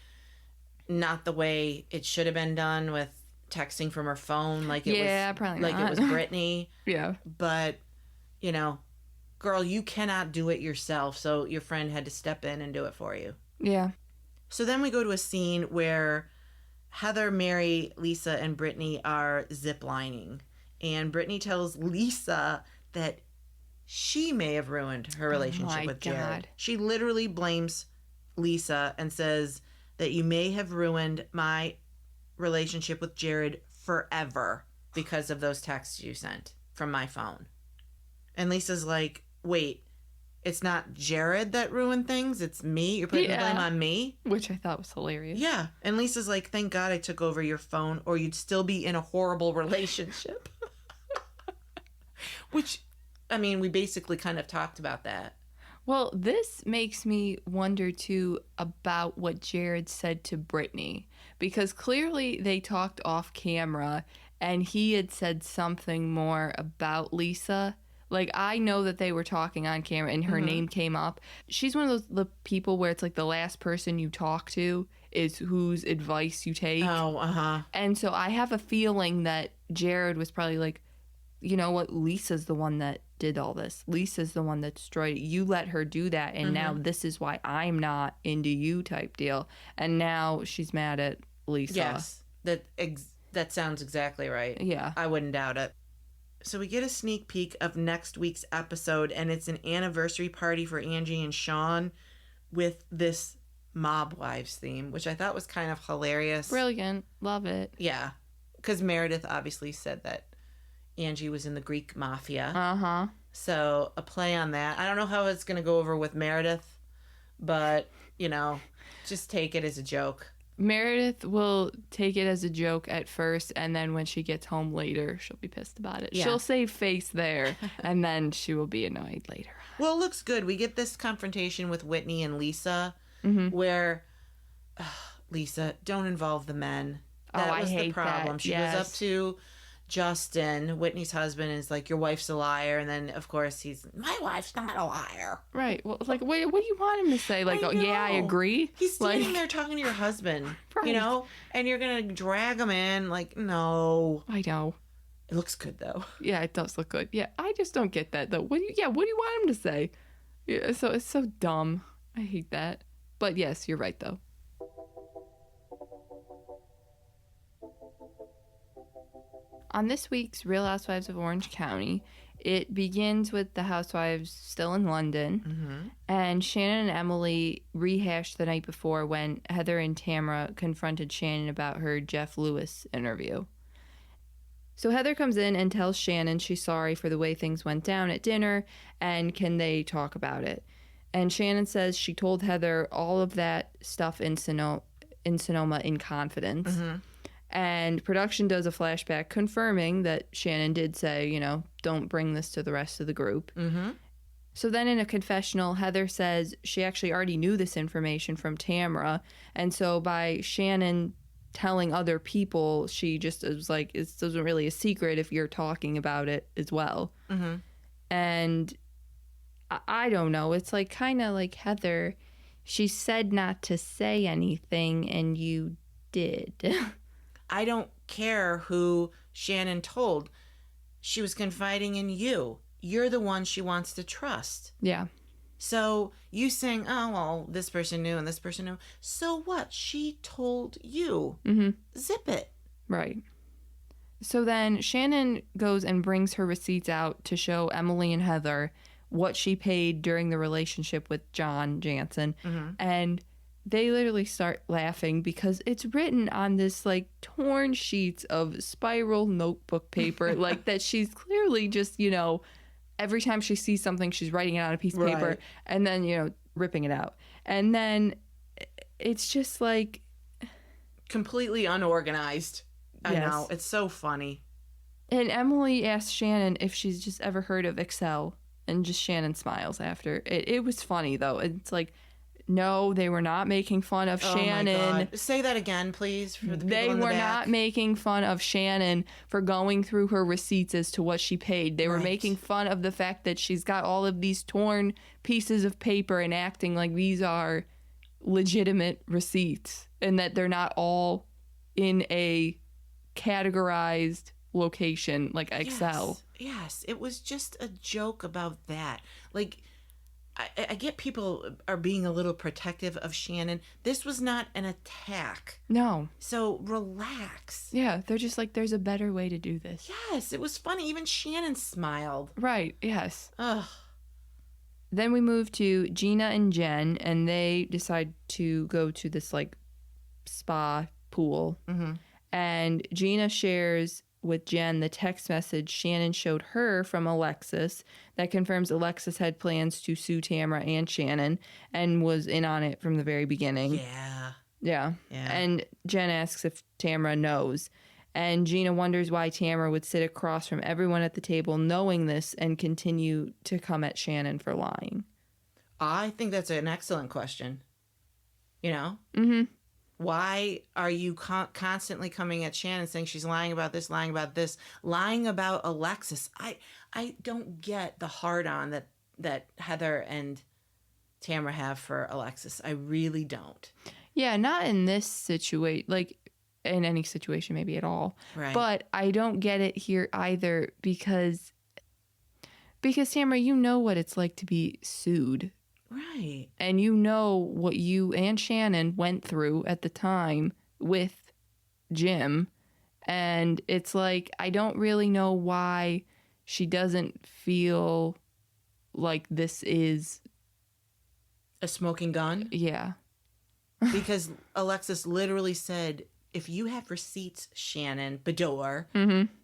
A: not the way it should have been done with texting from her phone like it was
B: probably
A: like
B: not.
A: It was Brittany.
B: Yeah.
A: But, girl, you cannot do it yourself, so your friend had to step in and do it for you.
B: Yeah.
A: So then we go to a scene where Heather, Mary, Lisa, and Brittany are ziplining. And Brittany tells Lisa that she may have ruined her relationship with Jared.
B: God.
A: She literally blames Lisa and says that you may have ruined my relationship with Jared forever because of those texts you sent from my phone. And Lisa's like, wait, it's not Jared that ruined things, it's me? You're putting the blame on me?
B: Which I thought was hilarious.
A: Yeah. And Lisa's like, thank God I took over your phone or you'd still be in a horrible relationship. Which, I mean, we basically kind of talked about that.
B: Well, this makes me wonder, too, about what Jared said to Brittany. Because clearly they talked off camera and he had said something more about Lisa. Like, I know that they were talking on camera and her name came up. She's one of the people where it's like the last person you talk to is whose advice you take.
A: Oh, uh-huh.
B: And so I have a feeling that Jared was probably like, you know what, Lisa's the one that did all this. Lisa's the one that destroyed it. You let her do that, and now this is why I'm not into you type deal. And now she's mad at Lisa.
A: Yes, that sounds exactly right.
B: Yeah.
A: I wouldn't doubt it. So we get a sneak peek of next week's episode, and it's an anniversary party for Angie and Sean with this Mob Wives theme, which I thought was kind of hilarious.
B: Brilliant. Love it.
A: Yeah. because Meredith obviously said that Angie was in the Greek mafia.
B: Uh-huh.
A: So a play on that. I don't know how it's going to go over with Meredith, but, just take it as a joke.
B: Meredith will take it as a joke at first, and then when she gets home later, she'll be pissed about it. Yeah. She'll save face there, and then she will be annoyed later on.
A: Well, it looks good. We get this confrontation with Whitney and Lisa, where Lisa, don't involve the men. That was the problem. She goes up to Justin, Whitney's husband, and is like, your wife's a liar. And then, of course, he's, my wife's not a liar.
B: Right. Well, what do you want him to say? Like, I agree?
A: He's standing there talking to your husband, right. And you're going to drag him in. Like, no.
B: I know.
A: It looks good, though.
B: Yeah, it does look good. Yeah, I just don't get that, though. What do you want him to say? Yeah, so it's so dumb. I hate that. But yes, you're right, though. On this week's Real Housewives of Orange County, it begins with the housewives still in London, and Shannon and Emily rehashed the night before when Heather and Tamra confronted Shannon about her Jeff Lewis interview. So Heather comes in and tells Shannon she's sorry for the way things went down at dinner, and can they talk about it? And Shannon says she told Heather all of that stuff in Sonoma in confidence. And production does a flashback confirming that Shannon did say, don't bring this to the rest of the group. So then in a confessional, Heather says she actually already knew this information from Tamra. And so by Shannon telling other people, she just was like, it isn't really a secret if you're talking about it as well. And I don't know. It's like kind of like Heather, she said not to say anything and you did.
A: I don't care who Shannon told. She was confiding in you. You're the one she wants to trust.
B: Yeah.
A: So you saying, oh, well, this person knew and this person knew. So what? She told you. Zip it.
B: Right. So then Shannon goes and brings her receipts out to show Emily and Heather what she paid during the relationship with John Jansen. And they literally start laughing because it's written on this like torn sheets of spiral notebook paper, like that she's clearly just, every time she sees something, she's writing it on a piece of paper and then, ripping it out. And then it's just like
A: completely unorganized. I know. It's so funny.
B: And Emily asked Shannon if she's just ever heard of Excel, and just Shannon smiles after. It was funny though. It's like, no, they were not making fun of Shannon.
A: My God. Say that again, please. For the people
B: they
A: in the
B: were
A: back.
B: Not making fun of Shannon for going through her receipts as to what she paid. They were making fun of the fact that she's got all of these torn pieces of paper and acting like these are legitimate receipts and that they're not all in a categorized location like Excel.
A: Yes, it was just a joke about that. Like, I get people are being a little protective of Shannon. This was not an attack.
B: No.
A: So relax.
B: Yeah, they're just like, there's a better way to do this.
A: Yes, it was funny. Even Shannon smiled.
B: Right, yes.
A: Ugh.
B: Then we move to Gina and Jen, and they decide to go to this like spa pool. And Gina shares with Jen the text message Shannon showed her from Alexis that confirms Alexis had plans to sue Tamra and Shannon and was in on it from the very beginning. Yeah. And Jen asks if Tamra knows. And Gina wonders why Tamra would sit across from everyone at the table knowing this and continue to come at Shannon for lying.
A: I think that's an excellent question. Why are you constantly coming at Shannon saying she's lying about this, lying about Alexis? I don't get the hard-on that Heather and Tamra have for Alexis. I really don't.
B: Yeah, not in this situation, like in any situation maybe at all.
A: Right.
B: But I don't get it here either because Tamra, you know what it's like to be sued.
A: Right.
B: And you know what you and Shannon went through at the time with Jim. And it's like, I don't really know why she doesn't feel like this is
A: a smoking gun.
B: Yeah.
A: Because Alexis literally said, if you have receipts, Shannon, Bedore,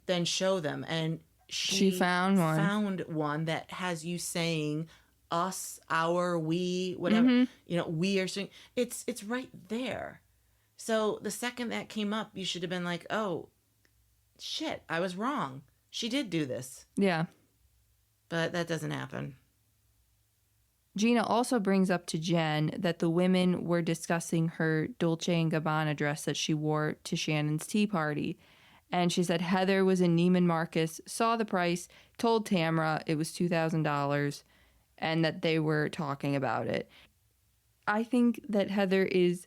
A: then show them. And
B: she found
A: one that has you saying us, our, we, whatever, we are saying. It's right there. So the second that came up, you should have been like, oh, shit, I was wrong. She did do this.
B: Yeah.
A: But that doesn't happen.
B: Gina also brings up to Jen that the women were discussing her Dolce & Gabbana dress that she wore to Shannon's tea party. And she said Heather was in Neiman Marcus, saw the price, told Tamra it was $2,000, and that they were talking about it. I think that Heather is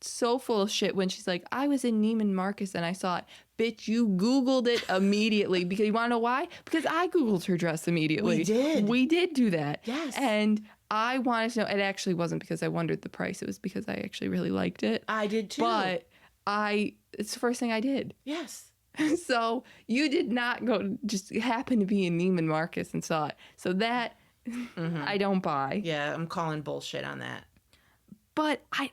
B: so full of shit when she's like, I was in Neiman Marcus and I saw it. Bitch, you Googled it immediately. Because you want to know why? Because I Googled her dress immediately. We did do that.
A: Yes.
B: And I wanted to know, it actually wasn't because I wondered the price. It was because I actually really liked it.
A: I did too.
B: But it's the first thing I did.
A: Yes.
B: So you did not just happen to be in Neiman Marcus and saw it. So that I don't buy.
A: Yeah, I'm calling bullshit on that.
B: But I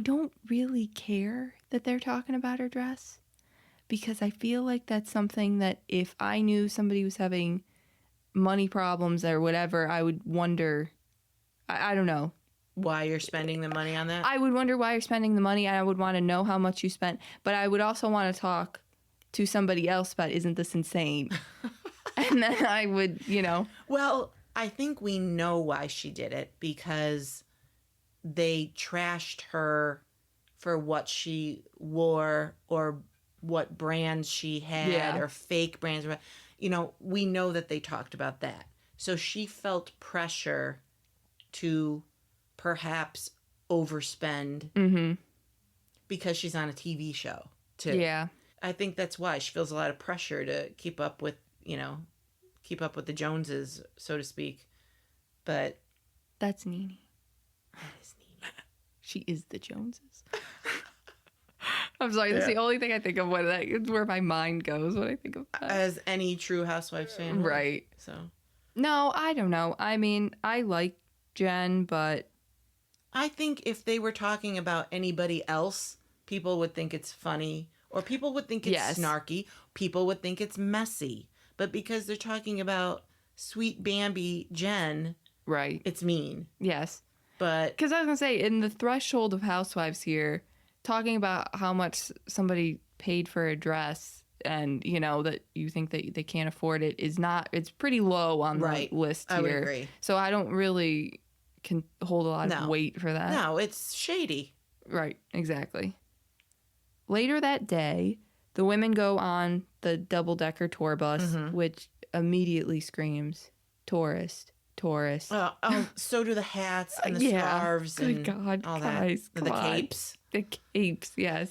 B: don't really care that they're talking about her dress, because I feel like that's something that if I knew somebody was having money problems or whatever, I would wonder, I don't know.
A: Why you're spending the money on that?
B: I would wonder why you're spending the money, and I would want to know how much you spent, but I would also want to talk to somebody else about, isn't this insane? And then I would,
A: Well, I think we know why she did it, because they trashed her for what she wore or what brands she had or fake brands. We know that they talked about that. So she felt pressure to perhaps overspend because she's on a TV show too.
B: Yeah.
A: I think that's why she feels a lot of pressure to keep up with the Joneses, so to speak. But
B: that's Nene.
A: That is Nene.
B: She is the Joneses. I'm sorry, that's the only thing I think of it's where my mind goes when I think of that.
A: As any true Housewives fan would.
B: Right.
A: So.
B: No, I don't know. I mean, I like Jen, but
A: I think if they were talking about anybody else, people would think it's funny, or people would think it's snarky. People would think it's messy. But because they're talking about sweet Bambi Jen,
B: right,
A: it's mean.
B: Yes.
A: But
B: because I was going to say, in the threshold of Housewives here, talking about how much somebody paid for a dress and, that you think that they can't afford it it's pretty low on the list here.
A: I would agree.
B: So I don't really can hold a lot of weight for that.
A: No, it's shady.
B: Right, exactly. Later that day, the women go on the double-decker tour bus, which immediately screams, tourist.
A: So do the hats and the scarves and all
B: guys,
A: that. The capes.
B: The capes, yes.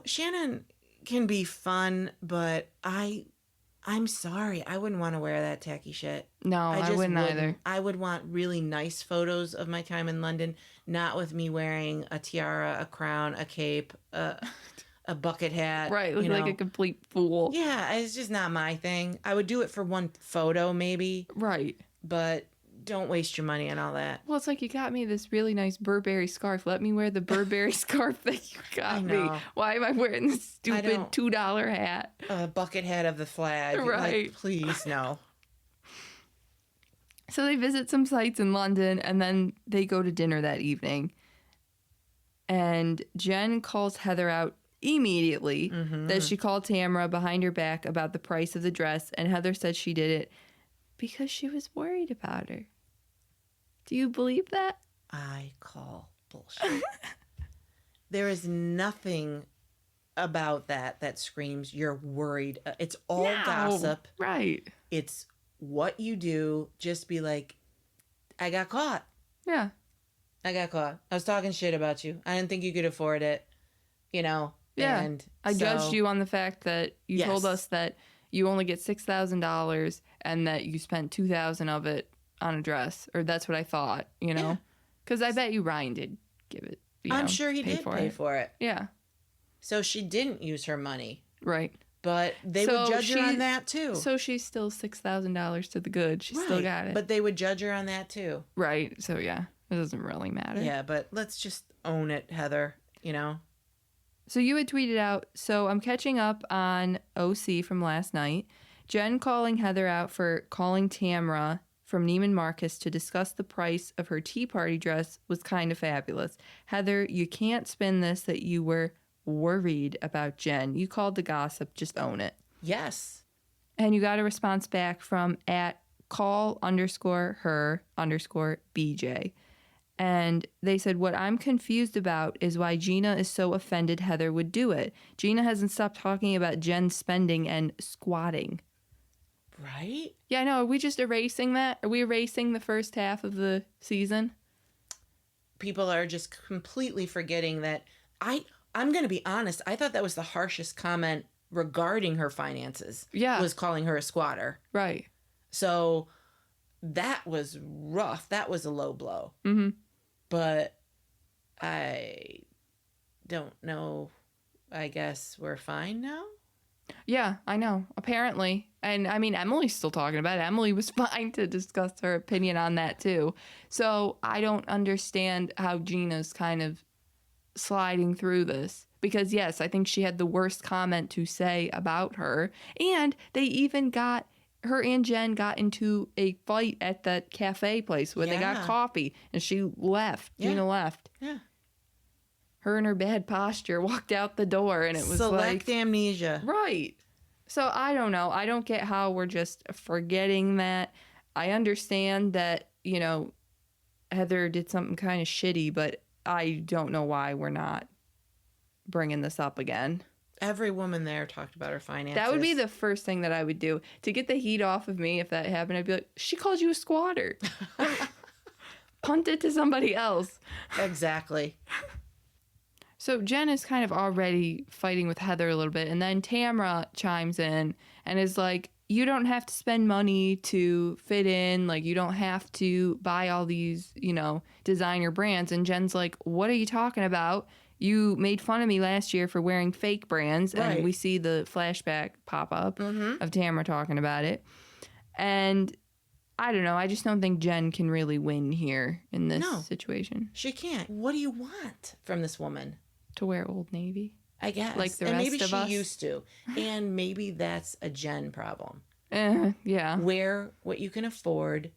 A: Shannon can be fun, but I'm sorry. I wouldn't want to wear that tacky shit.
B: No, I wouldn't either.
A: I would want really nice photos of my time in London, not with me wearing a tiara, a crown, a cape, a bucket hat.
B: Right, look like a complete fool.
A: Yeah, it's just not my thing. I would do it for one photo maybe.
B: Right.
A: But don't waste your money on all that.
B: Well, it's like, you got me this really nice Burberry scarf. Let me wear the Burberry scarf that you got me. Why am I wearing this stupid $2 hat?
A: A bucket hat of the flag.
B: Right.
A: Like, please, no.
B: So they visit some sites in London, and then they go to dinner that evening. And Jen calls Heather out immediately that she called Tamra behind her back about the price of the dress, and Heather said she did it because she was worried about her. Do you believe that?
A: I call bullshit. There is nothing about that screams you're worried. It's all gossip.
B: Right.
A: It's what you do. Just be like, I got caught.
B: Yeah.
A: I got caught. I was talking shit about you. I didn't think you could afford it. Yeah. And
B: I judged you on the fact that you told us that you only get $6,000 and that you spent $2,000 of it on a dress, or that's what I thought, because I bet you Ryan did give it.
A: I'm sure he did pay for it.
B: Yeah.
A: So she didn't use her money.
B: Right.
A: But they would judge her on that too.
B: So she's still $6,000 to the good. She still got it.
A: But they would judge her on that too.
B: Right. So yeah, it doesn't really matter.
A: Yeah, but let's just own it, Heather. you know?
B: So you had tweeted out, so I'm catching up on OC from last night. Jen calling Heather out for calling Tamra from Neiman Marcus to discuss the price of her tea party dress was kind of fabulous. Heather, you can't spin this that you were worried about Jen. You called the gossip, just own it.
A: Yes.
B: And you got a response back from at call_her_BJ. And they said, what I'm confused about is why Gina is so offended Heather would do it. Gina hasn't stopped talking about Jen spending and squatting.
A: Right?
B: Yeah, I know. Are we just erasing that? Are we erasing the first half of the season?
A: People are just completely forgetting that. I'm going to be honest. I thought that was the harshest comment regarding her finances.
B: Yeah.
A: Was calling her a squatter.
B: Right.
A: So that was rough. That was a low blow.
B: Mm-hmm.
A: But I don't know. I guess we're fine now?
B: Yeah, I know. Apparently. And I mean, Emily's still talking about it. Emily was fine to discuss her opinion on that too. So I don't understand how Gina's kind of sliding through this. Because yes, I think she had the worst comment to say about her. And they even got, her and Jen got into a fight at that cafe place where they got coffee. And she left.
A: Yeah.
B: Gina left.
A: Yeah.
B: Her and her bad posture walked out the door and it was
A: Select
B: like...
A: amnesia.
B: Right. So I don't know. I don't get how we're just forgetting that. I understand that, you know, Heather did something kind of shitty, but I don't know why we're not bringing this up again.
A: Every woman there talked about her finances.
B: That would be the first thing that I would do. To get the heat off of me if that happened, I'd be like, she called you a squatter. Punt it to somebody else.
A: Exactly.
B: So Jen is kind of already fighting with Heather a little bit. And then Tamra chimes in and is like, you don't have to spend money to fit in. Like, you don't have to buy all these, you know, designer brands. And Jen's like, what are you talking about? You made fun of me last year for wearing fake brands.
A: Right.
B: And we see the flashback pop up of Tamra talking about it. And I don't know. I just don't think Jen can really win here in this situation.
A: She can't. What do you want from this woman?
B: To wear Old Navy.
A: I guess.
B: Like the
A: and
B: rest
A: maybe
B: of
A: she
B: us.
A: used to. And maybe that's a Jen problem.
B: Yeah.
A: Wear what you can afford.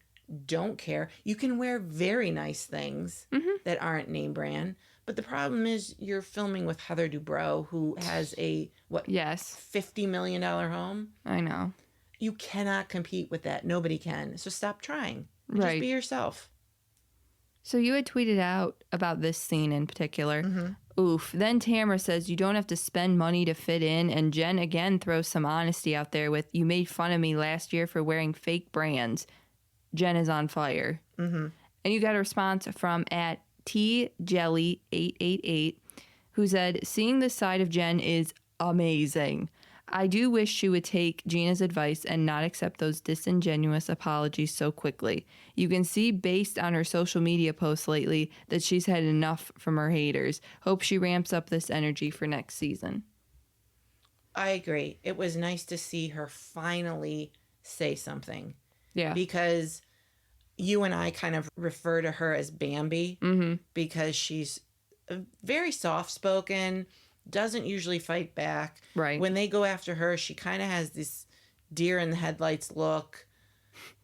A: Don't care. You can wear very nice things that aren't name brand. But the problem is you're filming with Heather Dubrow, who has a, $50 million home?
B: I know.
A: You cannot compete with that. Nobody can. So stop trying.
B: Right.
A: Just be yourself.
B: So you had tweeted out about this scene in particular. Oof. Then Tamra says you don't have to spend money to fit in. And Jen again throws some honesty out there with, you made fun of me last year for wearing fake brands. Jen is on fire. And you got a response from at TJelly888 who said, seeing this side of Jen is amazing. I do wish she would take Gina's advice and not accept those disingenuous apologies so quickly. You can see based on her social media posts lately that she's had enough from her haters. Hope she ramps up this energy for next season.
A: I agree. It was nice to see her finally say something.
B: Yeah.
A: Because you and I kind of refer to her as Bambi because she's very soft-spoken, doesn't usually fight back.
B: Right.
A: When they go after her, she kind of has this deer in the headlights look,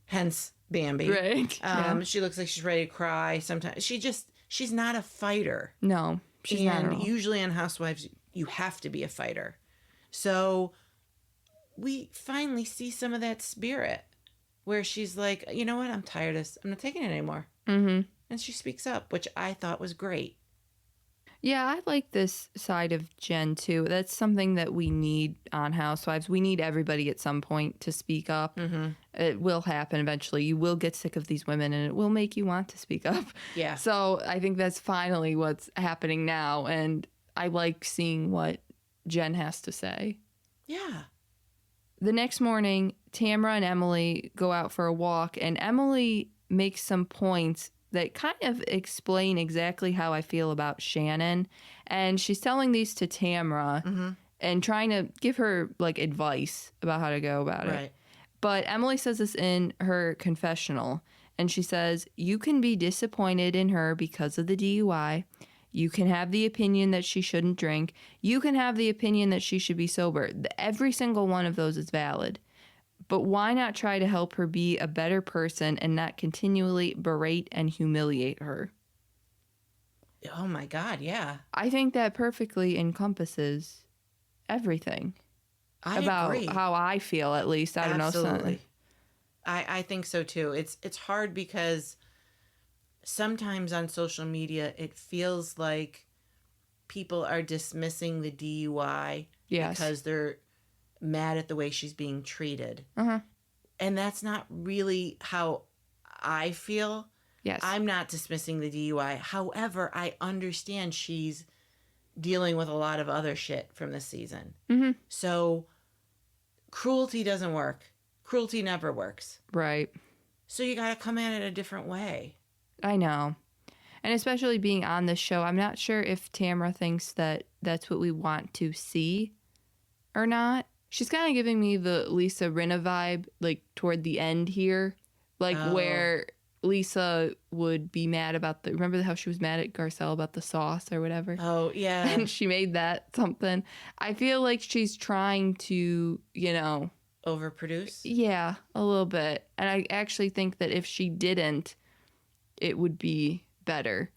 A: hence Bambi.
B: Right.
A: She looks like she's ready to cry sometimes. She's not a fighter.
B: No, she's not at all.
A: Usually on Housewives, you have to be a fighter. So we finally see some of that spirit where she's like, you know what? I'm tired of this. I'm not taking it anymore. And she speaks up, which I thought was great.
B: Yeah, I like this side of Jen too. That's something that we need on Housewives. We need everybody at some point to speak up. It will happen eventually. You will get sick of these women and it will make you want to speak up.
A: Yeah.
B: So I think that's finally what's happening now. And I like seeing what Jen has to say.
A: Yeah.
B: The next morning, Tamra and Emily go out for a walk, and Emily makes some points that kind of explain exactly how I feel about Shannon. And she's telling these to Tamra and trying to give her like advice about how to go about it. But Emily says this in her confessional. And she says, you can be disappointed in her because of the DUI. You can have the opinion that she shouldn't drink. You can have the opinion that she should be sober. Every single one of those is valid. But why not try to help her be a better person and not continually berate and humiliate her?
A: Oh my God, yeah.
B: I think that perfectly encompasses everything.
A: I
B: about
A: agree.
B: how I feel, at least. I don't know.
A: Absolutely. I think so too. It's hard because sometimes on social media it feels like people are dismissing the DUI because they're mad at the way she's being treated.
B: Uh-huh.
A: And that's not really how I feel.
B: Yes.
A: I'm not dismissing the DUI. However, I understand she's dealing with a lot of other shit from this season.
B: Mm-hmm.
A: So cruelty doesn't work. Cruelty never works.
B: Right.
A: So you got to come at it a different way.
B: I know. And especially being on this show, I'm not sure if Tamra thinks that that's what we want to see or not. She's kind of giving me the Lisa Rinna vibe, like toward the end here. Like where Lisa would be mad about remember how she was mad at Garcelle about the sauce or whatever?
A: Oh, yeah.
B: And she made that something. I feel like she's trying to,
A: overproduce?
B: Yeah, a little bit. And I actually think that if she didn't, it would be better.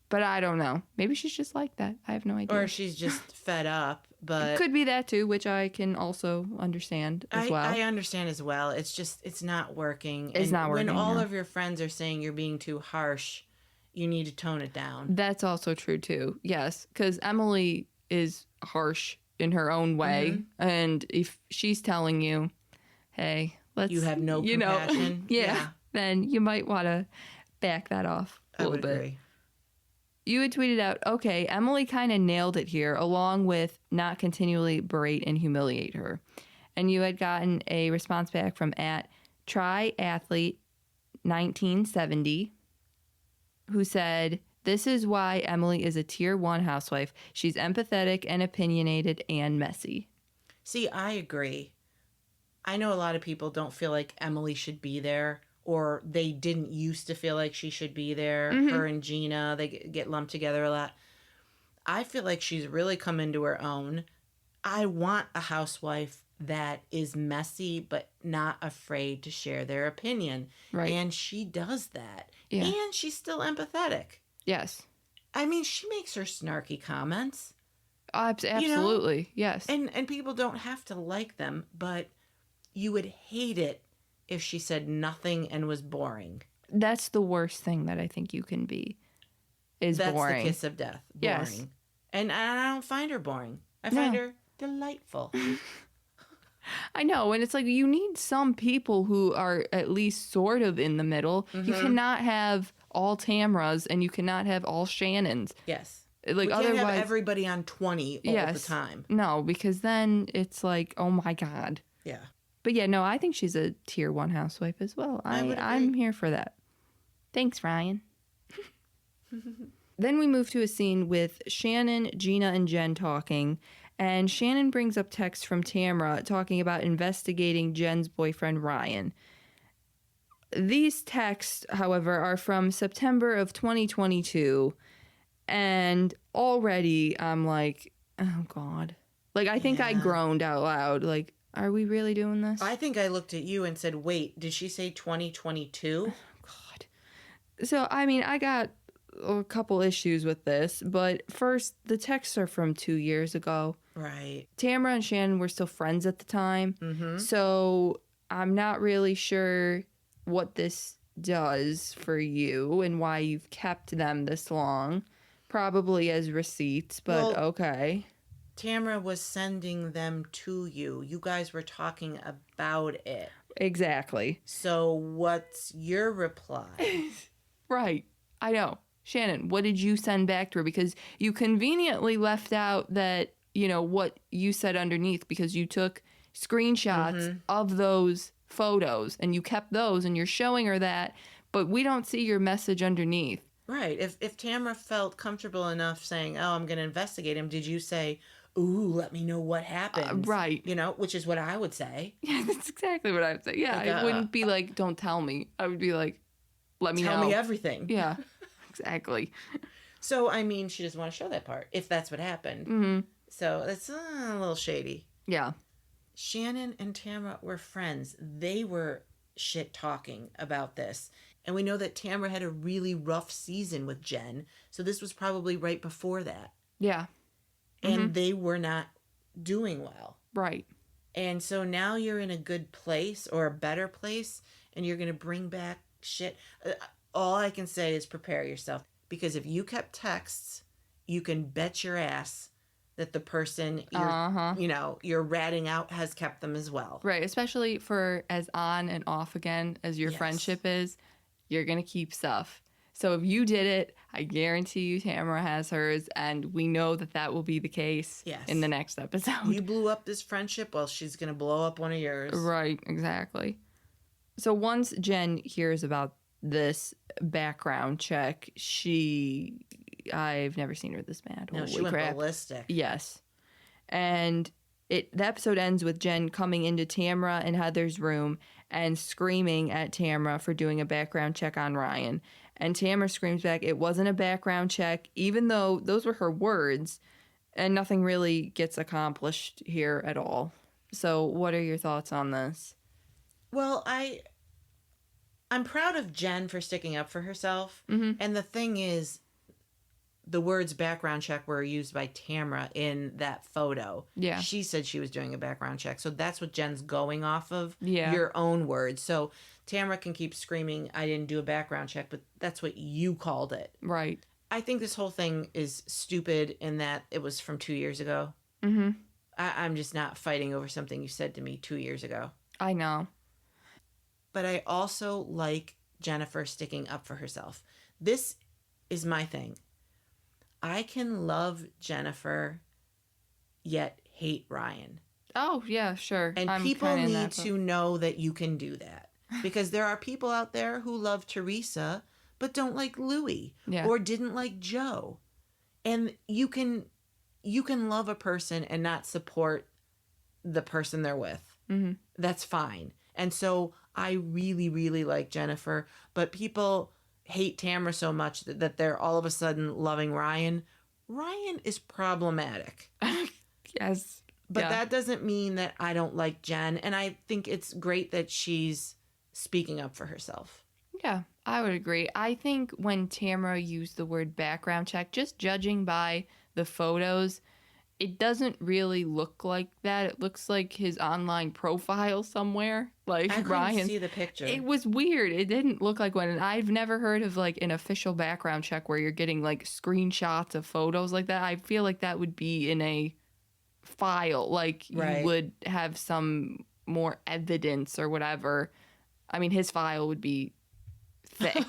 B: But I don't know. Maybe she's just like that. I have no idea.
A: Or she's just fed up. But
B: could be that too, which I can also understand as well.
A: I understand as well. It's just, it's not working.
B: It's not working.
A: When all of your friends are saying you're being too harsh, you need to tone it down.
B: That's also true too. Yes, because Emily is harsh in her own way. Mm-hmm. And if she's telling you, hey,
A: you have no compassion.
B: Yeah, then you might want to back that off a little bit.
A: Agree.
B: You had tweeted out, okay, Emily kind of nailed it here, along with not continually berate and humiliate her. And you had gotten a response back from @triathlete1970, who said, this is why Emily is a tier 1 housewife. She's empathetic and opinionated and messy.
A: See, I agree. I know a lot of people don't feel like Emily should be there, or they didn't used to feel like she should be there. Mm-hmm. Her and Gina, they get lumped together a lot. I feel like she's really come into her own. I want a housewife that is messy but not afraid to share their opinion.
B: Right.
A: And she does that.
B: Yeah.
A: And she's still empathetic.
B: Yes.
A: I mean, she makes her snarky comments.
B: Absolutely. Yes.
A: And people don't have to like them, but you would hate it if she said nothing and was boring.
B: That's the worst thing that I think you can be, is
A: That's
B: boring.
A: That's the kiss of death. Boring.
B: Yes.
A: And I don't find her boring. I find her delightful.
B: I know. And it's like, you need some people who are at least sort of in the middle. Mm-hmm. You cannot have all Tamras and you cannot have all Shannons.
A: Yes.
B: Like,
A: you can't have everybody on 20 all the time.
B: No, because then it's like, oh my God.
A: Yeah.
B: But yeah, no, I think she's a tier 1 housewife as well. I'm here for that. Thanks, Ryan. Then we move to a scene with Shannon, Gina, and Jen talking. And Shannon brings up texts from Tamra talking about investigating Jen's boyfriend, Ryan. These texts, however, are from September of 2022. And already I'm like, oh, God. Like, I think I groaned out loud. Like, are we really doing this?
A: I think I looked at you and said, wait, did she say 2022?
B: Oh, God. So, I mean, I got a couple issues with this, but first, the texts are from 2 years ago.
A: Right.
B: Tamra and Shannon were still friends at the time. Mm-hmm. So, I'm not really sure what this does for you and why you've kept them this long. Probably as receipts, but okay.
A: Tamra was sending them to you. You guys were talking about it.
B: Exactly.
A: So what's your reply?
B: Right. I know. Shannon, what did you send back to her? Because you conveniently left out that, what you said underneath, because you took screenshots of those photos and you kept those and you're showing her that, but we don't see your message underneath.
A: Right. If Tamra felt comfortable enough saying, oh, I'm going to investigate him, did you say, ooh, let me know what happened?
B: Right.
A: Which is what I would say.
B: Yeah, that's exactly what I would say. Yeah, like, I wouldn't be like, don't tell me. I would be like, let me know.
A: Tell me everything.
B: Yeah, exactly.
A: So, I mean, she doesn't want to show that part, if that's what happened.
B: Mm-hmm.
A: So, that's a little shady.
B: Yeah.
A: Shannon and Tamra were friends. They were shit talking about this. And we know that Tamra had a really rough season with Jen. So, this was probably right before that.
B: Yeah.
A: And they were not doing well.
B: Right.
A: And so now you're in a good place or a better place and you're going to bring back shit. All I can say is prepare yourself. Because if you kept texts, you can bet your ass that the person you're ratting out has kept them as well.
B: Right. Especially for as on and off again as your friendship is, you're going to keep stuff. So if you did it, I guarantee you Tamra has hers, and we know that that will be the case in the next episode.
A: You blew up this friendship, well, she's going to blow up one of yours.
B: Right, exactly. So once Jen hears about this background check, I've never seen her this mad.
A: No,
B: Holy
A: she went
B: crap.
A: ballistic.
B: Yes. And the episode ends with Jen coming into Tamra and Heather's room and screaming at Tamra for doing a background check on Ryan. And Tamra screams back, it wasn't a background check, even though those were her words, and nothing really gets accomplished here at all. So what are your thoughts on this?
A: Well, I'm proud of Jen for sticking up for herself. Mm-hmm. And the thing is, the words background check were used by Tamra in that photo.
B: Yeah.
A: She said she was doing a background check. So that's what Jen's going off of.
B: Yeah.
A: Your own words. So Tamra can keep screaming, I didn't do a background check, but that's what you called it.
B: Right.
A: I think this whole thing is stupid in that it was from 2 years ago.
B: Mm-hmm.
A: I'm just not fighting over something you said to me 2 years ago.
B: I know.
A: But I also like Jennifer sticking up for herself. This is my thing. I can love Jennifer, yet hate Ryan.
B: Oh, yeah, sure.
A: And people need to know that you can do that. Because there are people out there who love Teresa, but don't like Louis. Or didn't like Joe. And you can love a person and not support the person they're with. Mm-hmm. That's fine. And so I really, really like Jennifer. But people hate Tamra so much that they're all of a sudden loving Ryan. Ryan is problematic.
B: Yes.
A: But that doesn't mean that I don't like Jen. And I think it's great that she's speaking up for herself.
B: Yeah, I would agree. I think when Tamra used the word background check, just judging by the photos, it doesn't really look like that. It looks like his online profile somewhere. Like
A: I
B: Ryan.
A: couldn't see the picture.
B: It was weird. It didn't look like one. And I've never heard of like an official background check where you're getting like screenshots of photos like that. I feel like that would be in a file. Like you would have some more evidence or whatever. I mean, his file would be thick.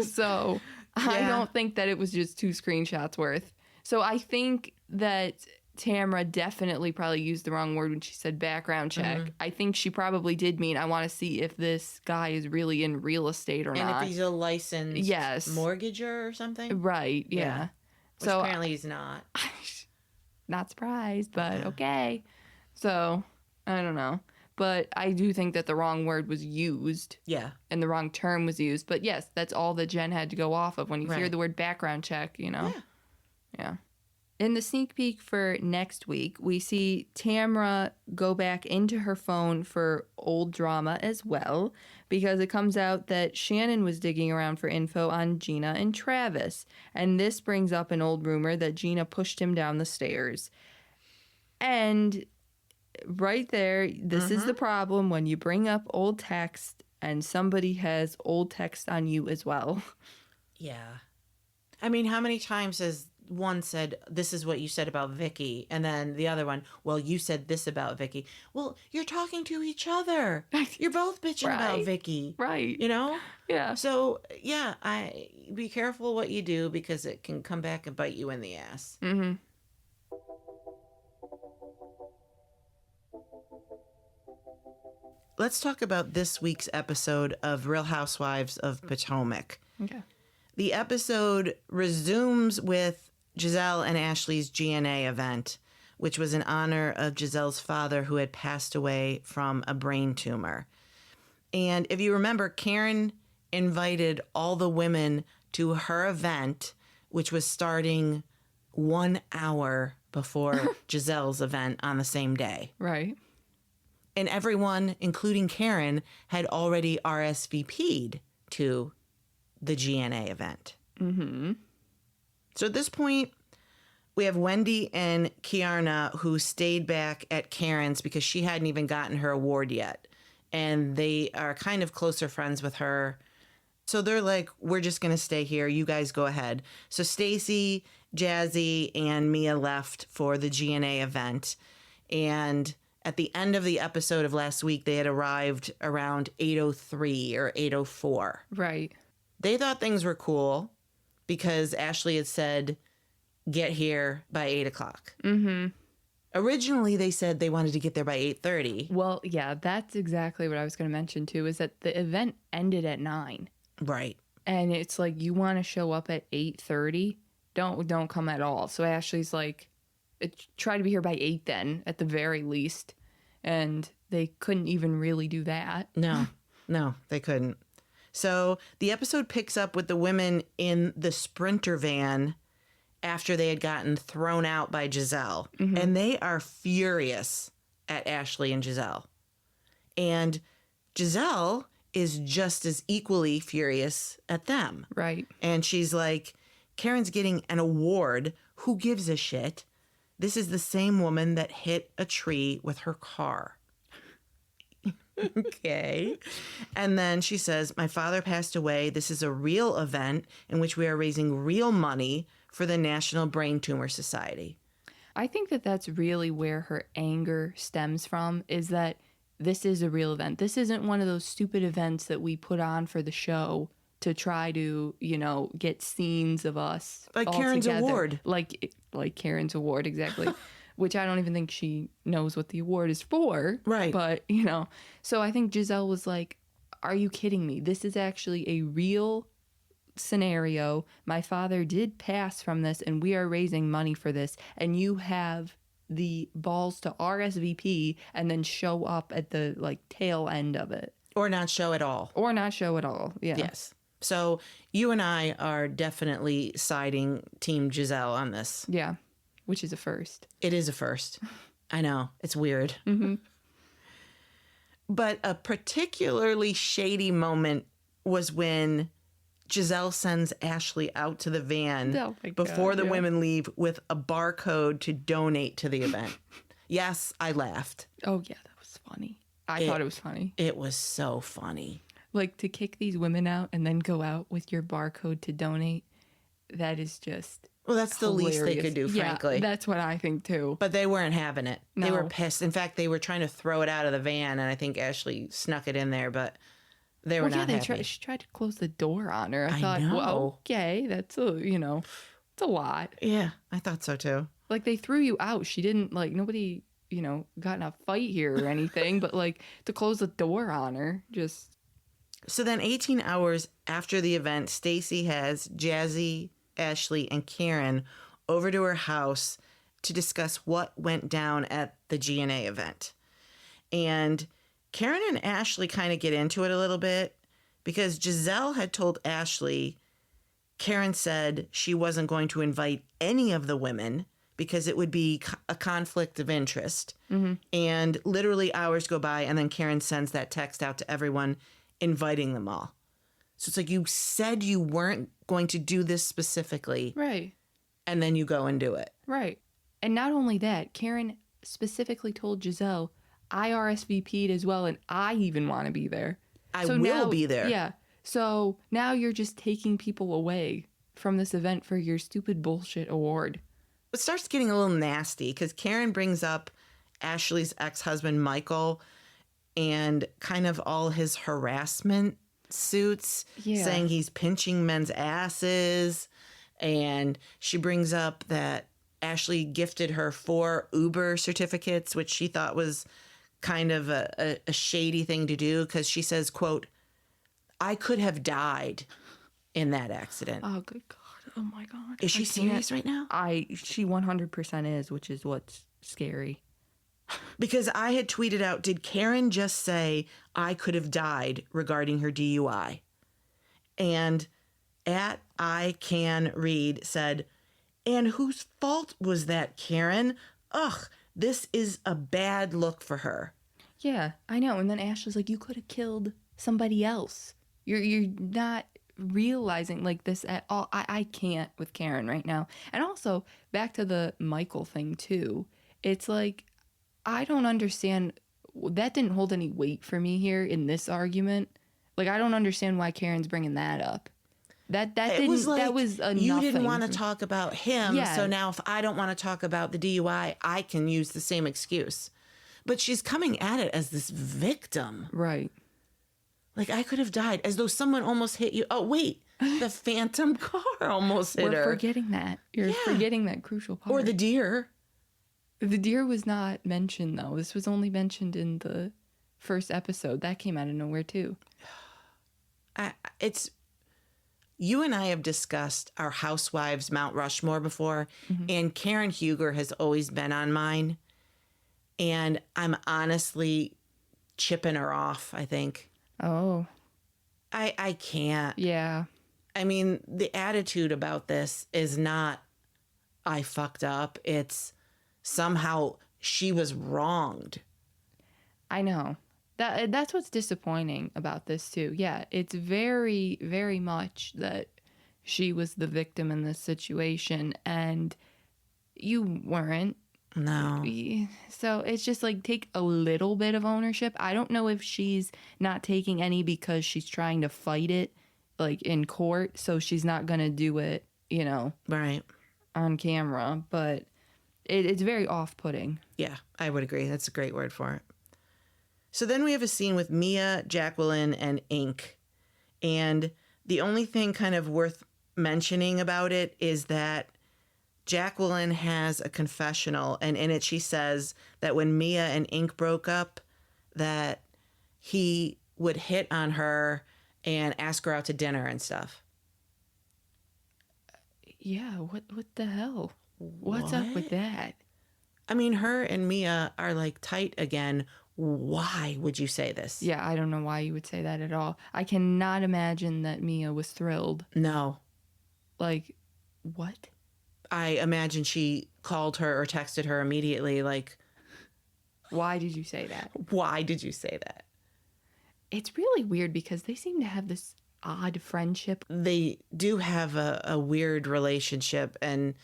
B: So I don't think that it was just 2 screenshots worth. So I think that Tamra definitely probably used the wrong word when she said background check. Mm-hmm. I think she probably did mean, I want to see if this guy is really in real estate or not.
A: And if he's a licensed mortgager or something?
B: Right, yeah.
A: Which so apparently he's not.
B: Not surprised, but okay. So, I don't know. But I do think that the wrong word was used. Yeah. And the wrong term was used. But yes, that's all that Jen had to go off of when you hear the word background check, you know? Yeah. In the sneak peek for next week, we see Tamra go back into her phone for old drama as well, because it comes out that Shannon was digging around for info on Gina and Travis. And this brings up an old rumor that Gina pushed him down the stairs. And right there, this is the problem when you bring up old text and somebody has old text on you as well.
A: Yeah. I mean, how many times has one said, this is what you said about Vicky, and then the other one, well, you said this about Vicky. Well, you're talking to each other. You're both bitching about Vicky.
B: Right.
A: You know?
B: Yeah.
A: So, yeah, be careful what you do because it can come back and bite you in the ass. Mm-hmm. Let's talk about this week's episode of Real Housewives of Potomac. Okay. The episode resumes with Giselle and Ashley's GNA event, which was in honor of Giselle's father who had passed away from a brain tumor. And if you remember, Karen invited all the women to her event which was starting 1 hour before Giselle's event on the same day.
B: Right.
A: And everyone, including Karen, had already RSVP'd to the GNA event. Mm-hmm. So at this point, we have Wendy and Kiarna who stayed back at Karen's because she hadn't even gotten her award yet. And they are kind of closer friends with her. So they're like, we're just going to stay here. You guys go ahead. So Stacy, Jazzy, and Mia left for the GNA event. And at the end of the episode of last week, they had arrived around 8:03 or 8:04.
B: Right.
A: They thought things were cool because Ashley had said, get here by 8 o'clock. Mm-hmm. Originally, they said they wanted to get there by 8:30.
B: Well, yeah, that's exactly what I was going to mention, too, is that the event ended at 9.
A: Right.
B: And it's like, you want to show up at 8:30? Don't come at all. So Ashley's like, try to be here by 8 then, at the very least. And they couldn't even really do that.
A: No, they couldn't. So the episode picks up with the women in the Sprinter van after they had gotten thrown out by Giselle. Mm-hmm. And they are furious at Ashley and Giselle. And Giselle is just as equally furious at them.
B: Right.
A: And she's like, Karen's getting an award. Who gives a shit? This is the same woman that hit a tree with her car. Okay. And then she says, my father passed away. This is a real event in which we are raising real money for the National Brain Tumor Society.
B: I think that that's really where her anger stems from, is that this is a real event. This isn't one of those stupid events that we put on for the show to try to, get scenes of us.
A: Like
B: all
A: Karen's
B: together.
A: award.
B: Like Karen's award, exactly. Which I don't even think she knows what the award is for.
A: Right.
B: But, So I think Giselle was like, are you kidding me? This is actually a real scenario. My father did pass from this, and we are raising money for this. And you have the balls to RSVP and then show up at the, tail end of it.
A: Or not show at all.
B: Yeah.
A: Yes. So you and I are definitely siding Team Giselle on this.
B: Yeah. Which is a first.
A: It is a first. I know. It's weird.
B: Mm-hmm.
A: But a particularly shady moment was when Giselle sends Ashley out to the van before the women leave with a barcode to donate to the event. Yes, I laughed.
B: Oh, yeah. That was funny. I thought it was funny.
A: It was so funny.
B: To kick these women out and then go out with your barcode to donate, that is just...
A: Well, that's the least they could do, frankly.
B: Yeah, that's what I think, too.
A: But they weren't having it.
B: No.
A: They were pissed. In fact, they were trying to throw it out of the van, and I think Ashley snuck it in there, but they were not happy.
B: She tried to close the door on her. I thought,
A: know.
B: well, okay, that's it's a lot.
A: Yeah, I thought so, too.
B: They threw you out. She didn't, nobody, got in a fight here or anything, but, to close the door on her, just...
A: So then 18 hours after the event, Stacy has Jazzy, Ashley, and Karen over to her house to discuss what went down at the GNA event. And Karen and Ashley kind of get into it a little bit because Giselle had told Ashley, Karen said she wasn't going to invite any of the women because it would be a conflict of interest. Mm-hmm. And literally hours go by, and then Karen sends that text out to everyone inviting them all. So it's like, you said you weren't going to do this specifically.
B: Right.
A: And then you go and do it.
B: Right. And not only that, Karen specifically told Giselle, I RSVP'd as well, and I even want to be there.
A: I will be there.
B: Yeah. So now you're just taking people away from this event for your stupid bullshit award.
A: It starts getting a little nasty because Karen brings up Ashley's ex-husband, Michael, and kind of all his harassment suits, saying he's pinching men's asses. And she brings up that Ashley gifted her 4 Uber certificates, which she thought was kind of a shady thing to do because she says, quote, I could have died in that accident.
B: Oh, good God. Oh, my God.
A: Is she serious right now?
B: She 100% is, which is what's scary.
A: Because I had tweeted out, did Karen just say I could have died regarding her DUI? And at I Can Read said, and whose fault was that, Karen? Ugh, this is a bad look for her.
B: Yeah, I know. And then Ash was like, you could have killed somebody else. You're not realizing like this at all. I can't with Karen right now. And also, back to the Michael thing too. It's like, I don't understand. That didn't hold any weight for me here in this argument. Like, I don't understand why Karen's bringing that up. That was a
A: you didn't
B: nothing.
A: want to talk about him,
B: Yeah.
A: so now if I don't want to talk about the DUI, I can use the same excuse. But she's coming at it as this victim.
B: Right.
A: Like, I could have died, as though someone almost hit you. Oh, wait, the phantom car almost hit her.
B: We're forgetting that. You're forgetting that crucial part.
A: Or the deer.
B: The deer was not mentioned, though. This was only mentioned in the first episode. That came out of nowhere, too.
A: You and I have discussed our Housewives Mount Rushmore before, and Karen Huger has always been on mine. And I'm honestly chipping her off, I think.
B: Oh.
A: I can't.
B: Yeah.
A: I mean, the attitude about this is not, I fucked up. It's somehow she was wronged.
B: I know. That's what's disappointing about this too. Yeah, it's very, very much that she was the victim in this situation and you weren't.
A: No.
B: So it's just like, take a little bit of ownership. I don't know if she's not taking any because she's trying to fight it like in court, so she's not going to do it,
A: Right.
B: on camera, but it's very off-putting.
A: Yeah, I would agree. That's a great word for it. So then we have a scene with Mia, Jacqueline, and Ink. And the only thing kind of worth mentioning about it is that Jacqueline has a confessional, and in it she says that when Mia and Ink broke up, that he would hit on her and ask her out to dinner and stuff.
B: Yeah, what the hell? What's up with that?
A: I mean, her and Mia are like tight again. Why would you say this?
B: Yeah, I don't know why you would say that at all. I cannot imagine that Mia was thrilled.
A: No.
B: Like, what?
A: I imagine she called her or texted her immediately, like,
B: why did you say that?
A: Why did you say that?
B: It's really weird because they seem to have this odd friendship.
A: They do have a weird relationship, and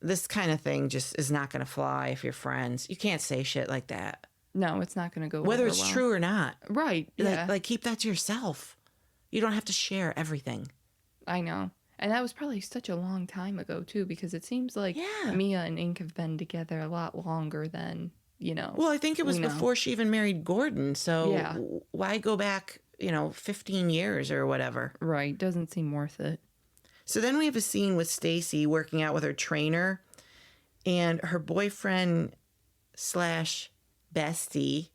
A: this kind of thing just is not going to fly if you're friends. You can't say shit like that.
B: No, it's not going to go
A: whether
B: over
A: it's
B: well.
A: true or not.
B: Right. Yeah.
A: Like keep that to yourself. You don't have to share everything.
B: I know. And that was probably such a long time ago, too, because it seems like Mia and Ink have been together a lot longer than,
A: Well, I think it was before she even married Gordon. So why go back, 15 years or whatever?
B: Right. Doesn't seem worth it.
A: So then we have a scene with Stacy working out with her trainer, and her boyfriend / bestie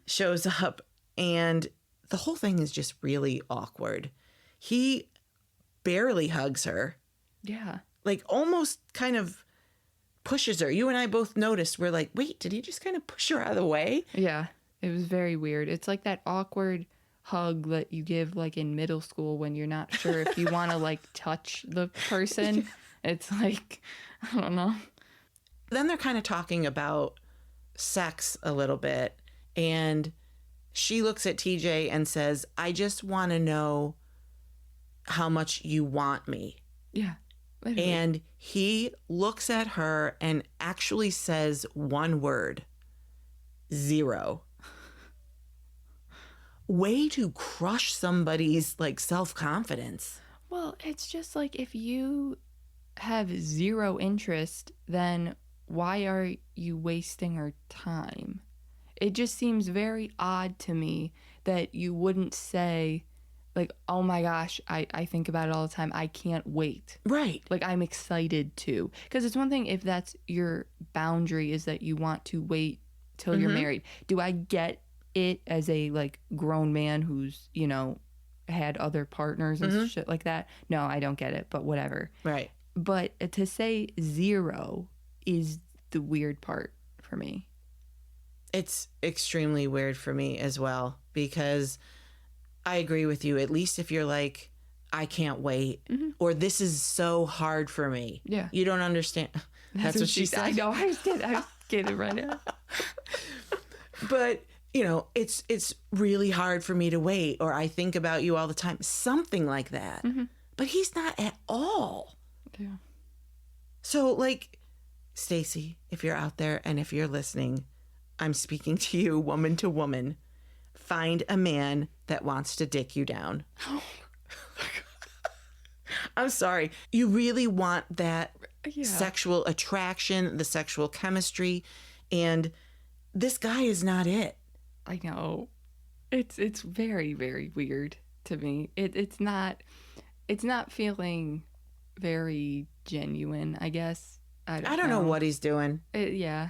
A: shows up, and the whole thing is just really awkward. He barely hugs her.
B: Yeah.
A: Like almost kind of pushes her. You and I both noticed. We're like, wait, did he just kind of push her out of the way?
B: Yeah. It was very weird. It's like that awkward hug that you give like in middle school when you're not sure if you want to like touch the person. It's like, I don't know.
A: Then they're kind of talking about sex a little bit. And she looks at TJ and says, I just want to know how much you want me.
B: Yeah. Literally.
A: And he looks at her and actually says one word: 0. Way to crush somebody's like self-confidence.
B: Well, it's just like, if you have 0 interest, then why are you wasting her time? It just seems very odd to me that you wouldn't say, like, oh my gosh, I think about it all the time. I can't wait.
A: Right.
B: Like, I'm excited to. Because it's one thing if that's your boundary, is that you want to wait till you're married. Do I get it as a, like, grown man who's, had other partners and shit like that? No, I don't get it, but whatever.
A: Right.
B: But to say 0 is the weird part for me.
A: It's extremely weird for me as well, because I agree with you. At least if you're like, I can't wait, or this is so hard for me.
B: Yeah.
A: You don't understand. That's what she said.
B: I know. I was getting it right now.
A: But, you know, it's really hard for me to wait, or I think about you all the time. Something like that. But he's not at all.
B: Yeah.
A: So, like, Stacey, if you're out there and if you're listening, I'm speaking to you, woman to woman. Find a man that wants to dick you down. I'm sorry. You really want that sexual attraction, the sexual chemistry, and this guy is not it.
B: I know. It's very, very weird to me. It's not feeling very genuine, I guess. I don't
A: know what he's doing.
B: Yeah.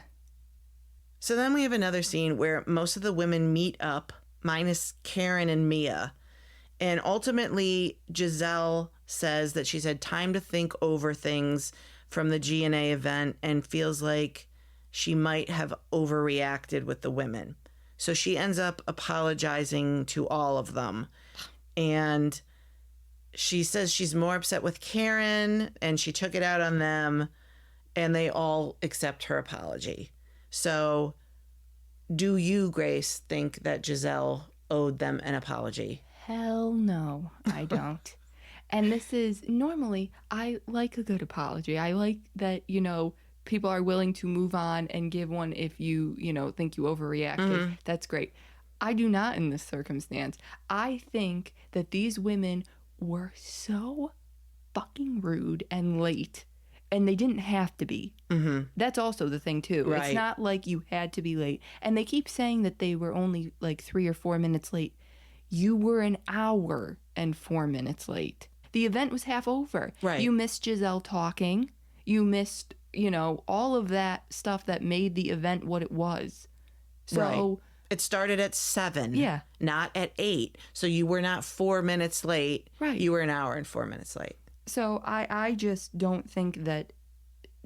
A: So then we have another scene where most of the women meet up, minus Karen and Mia. And ultimately, Giselle says that she's had time to think over things from the GNA event and feels like she might have overreacted with the women. So she ends up apologizing to all of them. And she says she's more upset with Karen and she took it out on them, and they all accept her apology. So do you, Grace, think that Giselle owed them an apology?
B: Hell no, I don't. And this is normally, I like a good apology. I like that, you know, people are willing to move on and give one if you think you overreacted. That's great. I do not in this circumstance. I think that these women were so fucking rude and late, and they didn't have to be. That's also the thing, too.
A: Right.
B: It's not like you had to be late. And they keep saying that they were only like 3 or 4 minutes late. You were an hour and 4 minutes late. The event was half over.
A: Right.
B: You missed Giselle talking. You missed, all of that stuff that made the event what it was. So
A: right. It started at 7.
B: Yeah.
A: Not at 8. So you were not 4 minutes late.
B: Right.
A: You were an hour and 4 minutes late.
B: So I just don't think that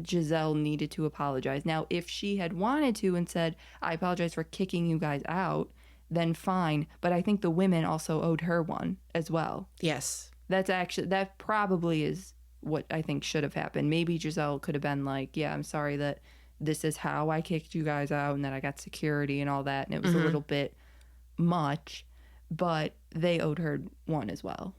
B: Giselle needed to apologize. Now, if she had wanted to and said, I apologize for kicking you guys out, then fine. But I think the women also owed her one as well.
A: Yes.
B: That probably is what I think should have happened. Maybe Giselle could have been like, yeah, I'm sorry that this is how I kicked you guys out and that I got security and all that. And it was a little bit much, but they owed her one as well.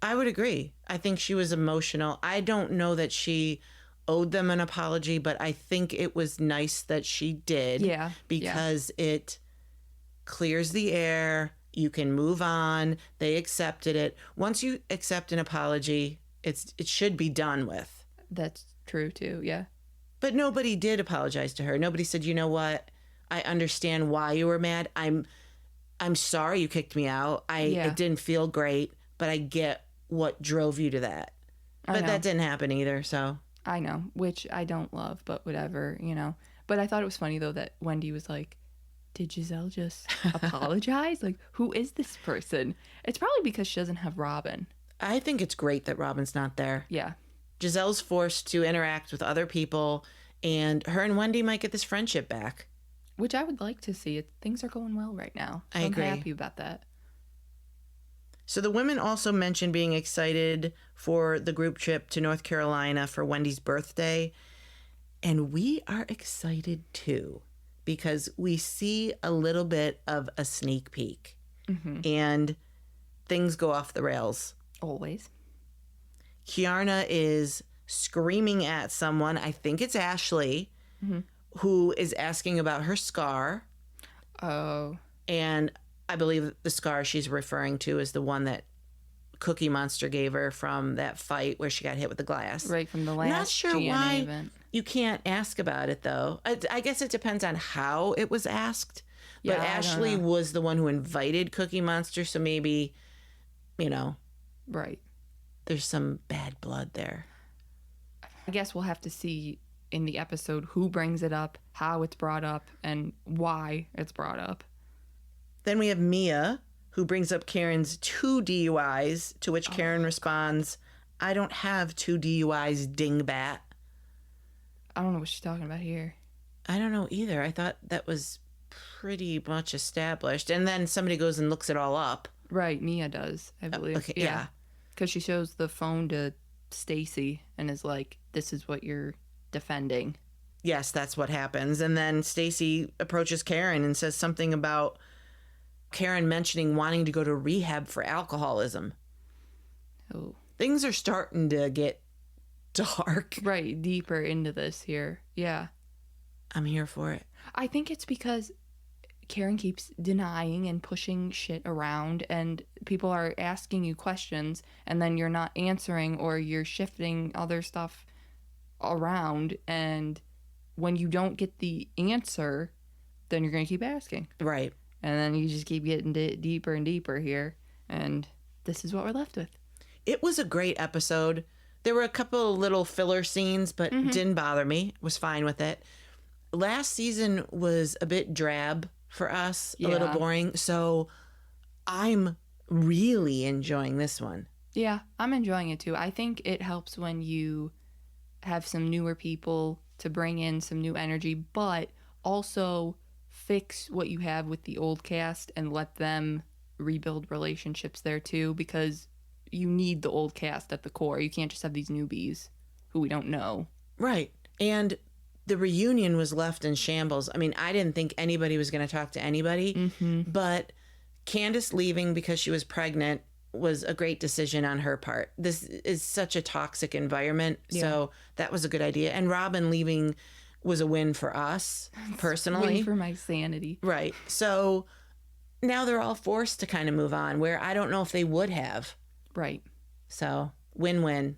A: I would agree. I think she was emotional. I don't know that she owed them an apology, but I think it was nice that she did.
B: Yeah.
A: Because it clears the air. You can move on. They accepted it. Once you accept an apology, it should be done with.
B: That's true too. Yeah.
A: But nobody did apologize to her. Nobody said, you know what? I understand why you were mad. I'm sorry you kicked me out. It didn't feel great, but I get what drove you to that. But that didn't happen either, so.
B: I know, which I don't love, but whatever, But I thought it was funny, though, that Wendy was like, did Giselle just apologize? Like, who is this person? It's probably because she doesn't have Robin.
A: I think it's great that Robin's not there.
B: Yeah.
A: Giselle's forced to interact with other people, and her and Wendy might get this friendship back.
B: Which I would like to see. Things are going well right now. So
A: I agree.
B: I'm happy about that.
A: So the women also mentioned being excited for the group trip to North Carolina for Wendy's birthday. And we are excited too, because we see a little bit of a sneak peek. And things go off the rails.
B: Always.
A: Kiarna is screaming at someone, I think it's Ashley, who is asking about her scar.
B: Oh.
A: And I believe the scar she's referring to is the one that Cookie Monster gave her from that fight where she got hit with the glass.
B: Right, from the last
A: Not sure
B: GNA
A: why
B: event.
A: You can't ask about it, though. I guess it depends on how it was asked. But
B: Yeah,
A: Ashley was the one who invited Cookie Monster, so maybe,
B: Right.
A: there's some bad blood there.
B: I guess we'll have to see in the episode who brings it up, how it's brought up, and why it's brought up.
A: Then we have Mia, who brings up Karen's 2 DUIs, to which Karen responds, I don't have 2 DUIs, dingbat.
B: I don't know what she's talking about here.
A: I don't know either. I thought that was pretty much established. And then somebody goes and looks it all up.
B: Right, Mia does, I believe.
A: Okay, yeah.
B: Because she shows the phone to Stacy and is like, this is what you're defending.
A: Yes, that's what happens. And then Stacy approaches Karen and says something about Karen mentioning wanting to go to rehab for alcoholism.
B: Oh.
A: Things are starting to get dark.
B: Right, deeper into this here. Yeah.
A: I'm here for it.
B: I think it's because Karen keeps denying and pushing shit around, and people are asking you questions, and then you're not answering, or you're shifting other stuff around, and when you don't get the answer, then you're going to keep asking.
A: Right.
B: And then you just keep getting deeper and deeper here, and this is what we're left with.
A: It was a great episode. There were a couple of little filler scenes, but didn't bother me. Was fine with it. Last season was a bit drab for us, a little boring. So I'm really enjoying this one.
B: Yeah, I'm enjoying it too. I think it helps when you have some newer people to bring in some new energy, but also fix what you have with the old cast and let them rebuild relationships there too, because you need the old cast at the core. You can't just have these newbies who we don't know.
A: Right. And the reunion was left in shambles. I mean, I didn't think anybody was going to talk to anybody, but Candace leaving because she was pregnant was a great decision on her part. This is such a toxic environment, so that was a good idea. And Robin leaving was a win for us, personally.
B: Win for my sanity.
A: Right. So now they're all forced to kind of move on, where I don't know if they would have.
B: Right.
A: So, win-win.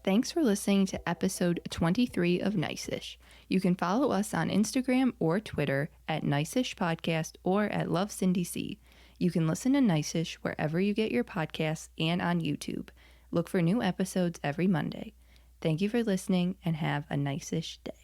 B: Thanks for listening to episode 23 of Nice-ish. You can follow us on Instagram or Twitter at Nice-ish Podcast or at LoveCindyC. You can listen to Nice-ish wherever you get your podcasts and on YouTube. Look for new episodes every Monday. Thank you for listening and have a nice-ish day.